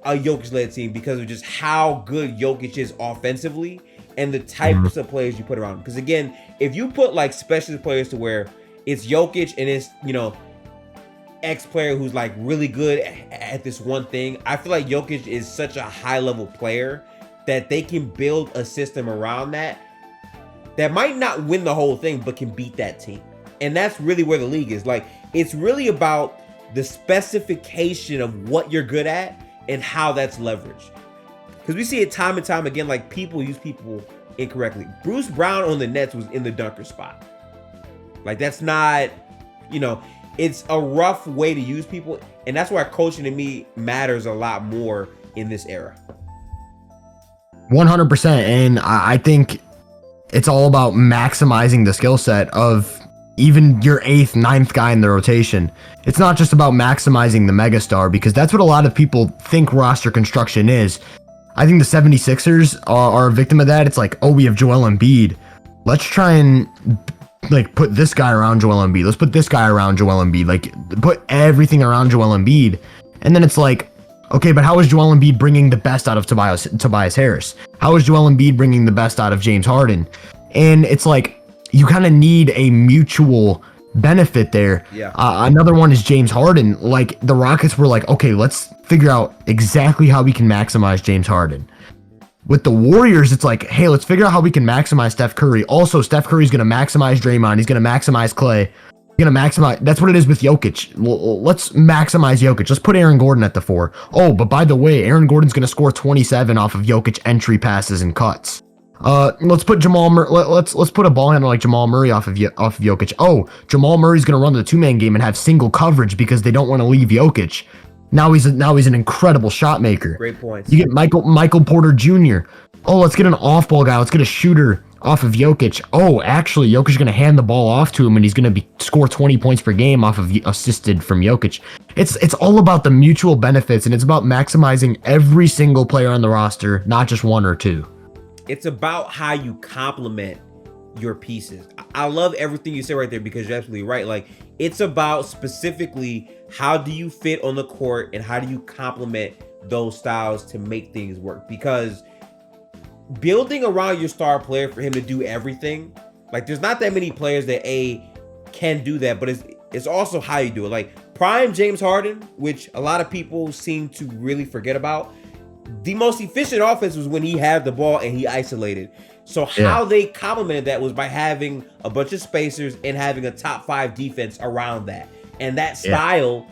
S1: a Jokic-led team because of just how good Jokic is offensively and the types of players you put around him. Because again, if you put like specialist players to where it's Jokic and it's, you know, X player who's like really good at this one thing, I feel like Jokic is such a high-level player that they can build a system around that might not win the whole thing, but can beat that team. And that's really where the league is. Like, it's really about the specification of what you're good at and how that's leveraged. Because we see it time and time again, like people use people incorrectly. Bruce Brown on the Nets was in the dunker spot. Like that's not, you know, it's a rough way to use people. And that's why coaching to me matters a lot more in this era.
S2: 100%. And I think it's all about maximizing the skill set of even your 8th, 9th guy in the rotation. It's not just about maximizing the megastar, because that's what a lot of people think roster construction is. I think the 76ers are a victim of that. It's like, oh, we have Joel Embiid. Let's try and like put this guy around Joel Embiid. Let's put this guy around Joel Embiid. Like put everything around Joel Embiid. And then it's like, okay, but how is Joel Embiid bringing the best out of Tobias Harris? How is Joel Embiid bringing the best out of James Harden? And it's like, you kind of need a mutual benefit there.
S1: Yeah.
S2: Another one is James Harden. Like the Rockets were like, okay, let's figure out exactly how we can maximize James Harden. With the Warriors, it's like, hey, let's figure out how we can maximize Steph Curry. Also, Steph Curry's going to maximize Draymond. He's going to maximize Clay. He's going to maximize. That's what it is with Jokic. Let's maximize Jokic. Let's put Aaron Gordon at the 4. Oh, but by the way, Aaron Gordon's going to score 27 off of Jokic entry passes and cuts. Let's put let's put a ball handler like Jamal Murray off of Jokic. Oh, Jamal Murray's gonna run the 2-man game and have single coverage because they don't want to leave Jokic. Now he's an incredible shot maker.
S1: Great points.
S2: You get Michael Porter Jr. Oh, let's get an off-ball guy. Let's get a shooter off of Jokic. Oh, actually, Jokic's going to hand the ball off to him, and he's going to score 20 points per game off of assisted from Jokic. It's all about the mutual benefits, and it's about maximizing every single player on the roster, not just one or two.
S1: It's about how you complement your pieces. I love everything you say right there because you're absolutely right. Like, it's about specifically how do you fit on the court and how do you complement those styles to make things work, because building around your star player for him to do everything, like, there's not that many players that can do that, but it's also how you do it. Like prime James Harden, which a lot of people seem to really forget about, the most efficient offense was when he had the ball and he isolated. So how they complemented that was by having a bunch of spacers and having a top 5 defense around that. And that style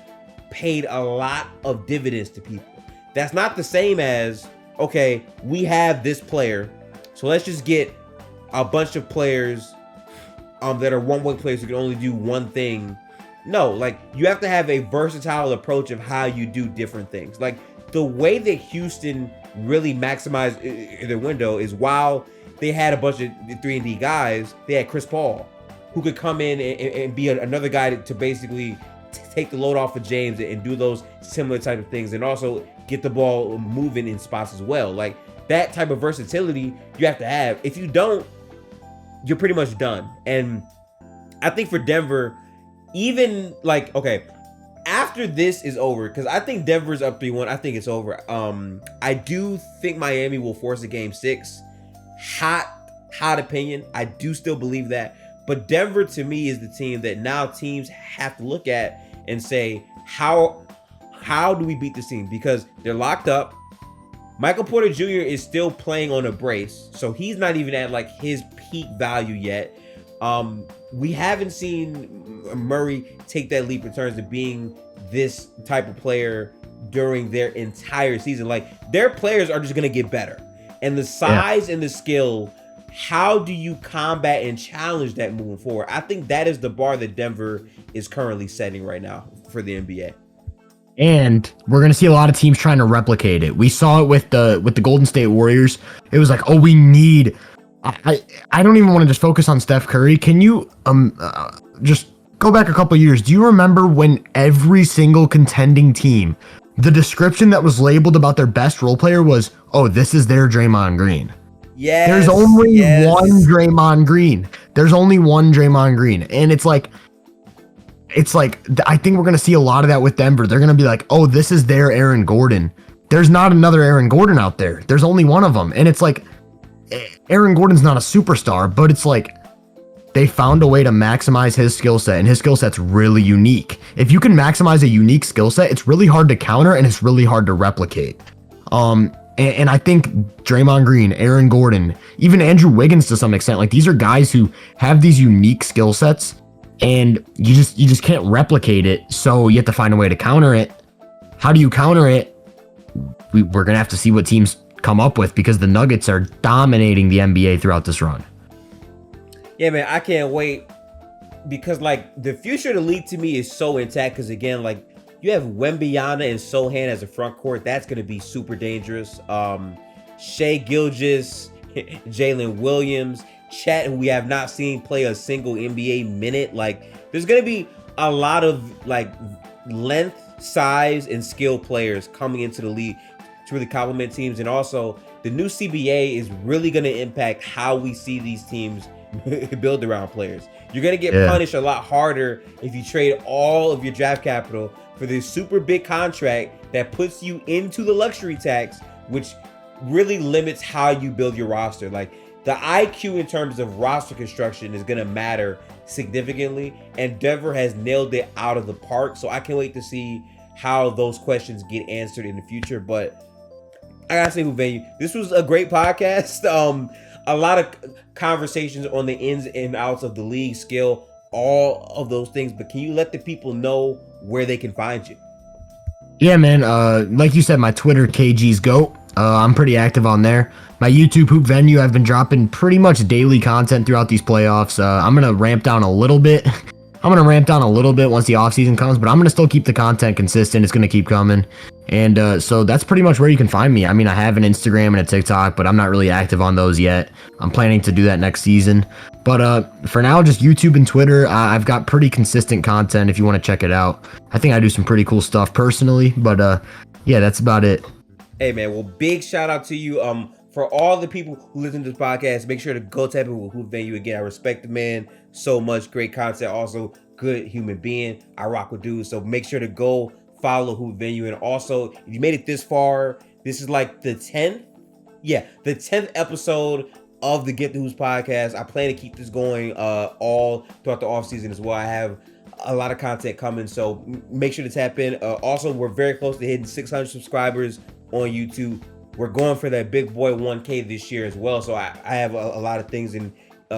S1: paid a lot of dividends to people. That's not the same as, okay, we have this player, so let's just get a bunch of players that are one-way players who can only do one thing. No, like, you have to have a versatile approach of how you do different things. Like, the way that Houston really maximized their window is while they had a bunch of 3-and-D guys, they had Chris Paul, who could come in and be another guy to basically take the load off of James and do those similar type of things, and also get the ball moving in spots as well. Like, that type of versatility you have to have. If you don't, you're pretty much done. And I think for Denver, even like, okay, after this is over, because I think Denver's up 3-1. I think it's over. I do think Miami will force a game 6. Hot opinion. I do still believe that. But Denver, to me, is the team that now teams have to look at and say, how do we beat this team? Because they're locked up. Michael Porter Jr. is still playing on a brace, so he's not even at like his peak value yet. We haven't seen Murray take that leap in terms of being this type of player during their entire season. Like, their players are just going to get better. And the size and the skill, how do you combat and challenge that moving forward? I think that is the bar that Denver is currently setting right now for the NBA.
S2: And we're going to see a lot of teams trying to replicate it. We saw it with the Golden State Warriors. It was like, oh, we need... I don't even want to just focus on Steph Curry. Can you just go back a couple years? Do you remember when every single contending team, the description that was labeled about their best role player was, oh, this is their Draymond Green?
S1: Yes.
S2: There's only one Draymond Green. There's only one Draymond Green. And it's like, I think we're going to see a lot of that with Denver. They're going to be like, oh, this is their Aaron Gordon. There's not another Aaron Gordon out there. There's only one of them. And it's like, Aaron Gordon's not a superstar, but it's like they found a way to maximize his skill set, and his skill set's really unique. If you can maximize a unique skill set, it's really hard to counter and it's really hard to replicate. And I think Draymond Green, Aaron Gordon, even Andrew Wiggins to some extent, like, these are guys who have these unique skill sets, and you just can't replicate it. So you have to find a way to counter it. How do you counter it? We're gonna have to see what teams come up with, because the Nuggets are dominating the NBA throughout this run.
S1: Yeah, man, I can't wait, because like the future of the league to me is so intact. Because again, like, you have Wembanyama and Sohan as a front court. That's going to be super dangerous. Shai Gilgeous, Jalen Williams, Chet, who we have not seen play a single NBA minute. Like, there's going to be a lot of like length, size, and skill players coming into the league to really complement teams. And also, the new CBA is really going to impact how we see these teams build around players. You're going to get punished a lot harder if you trade all of your draft capital for this super big contract that puts you into the luxury tax, which really limits how you build your roster. Like, the IQ in terms of roster construction is going to matter significantly, and Denver has nailed it out of the park. So I can't wait to see how those questions get answered in the future. But I gotta say, Huvenu, this was a great podcast. A lot of conversations on the ins and outs of the league, skill, all of those things. But can you let the people know where they can find you?
S2: Yeah, man. Like you said, my Twitter, KG's GOAT. I'm pretty active on there. My YouTube Hoop Venue, I've been dropping pretty much daily content throughout these playoffs. I'm going to ramp down a little bit. I'm going to ramp down a little bit once the offseason comes, but I'm going to still keep the content consistent. It's going to keep coming. And so that's pretty much where you can find me. I mean, I have an Instagram and a TikTok, but I'm not really active on those yet. I'm planning to do that next season. But for now, just YouTube and Twitter. I've got pretty consistent content if you want to check it out. I think I do some pretty cool stuff personally, but yeah, that's about it.
S1: Hey man, well, big shout out to you. For all the people who listen to this podcast, make sure to go tap in with Hoop Venue again. I respect the man so much. Great content, also good human being. I rock with dudes, so make sure to go follow Hoop Venue. And also, if you made it this far, this is like the 10th, the 10th episode of the Get the Hoops podcast. I plan to keep this going all throughout the offseason as well. I have a lot of content coming, so make sure to tap in. Also, we're very close to hitting 600 subscribers on YouTube. We're going for that big boy 1K this year as well, so I have a lot of things in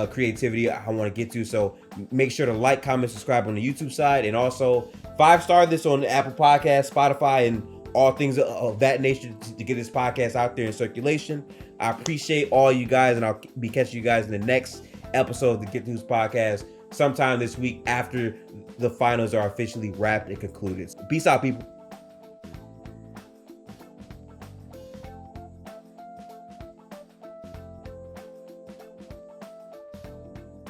S1: creativity I want to get to. So make sure to like, comment, subscribe on the YouTube side, and also 5-star this on Apple Podcasts, Spotify, and all things of that nature to get this podcast out there in circulation. I appreciate all you guys, and I'll be catching you guys in the next episode of the Get the Hoops podcast sometime this week after the finals are officially wrapped and concluded. Peace out, people.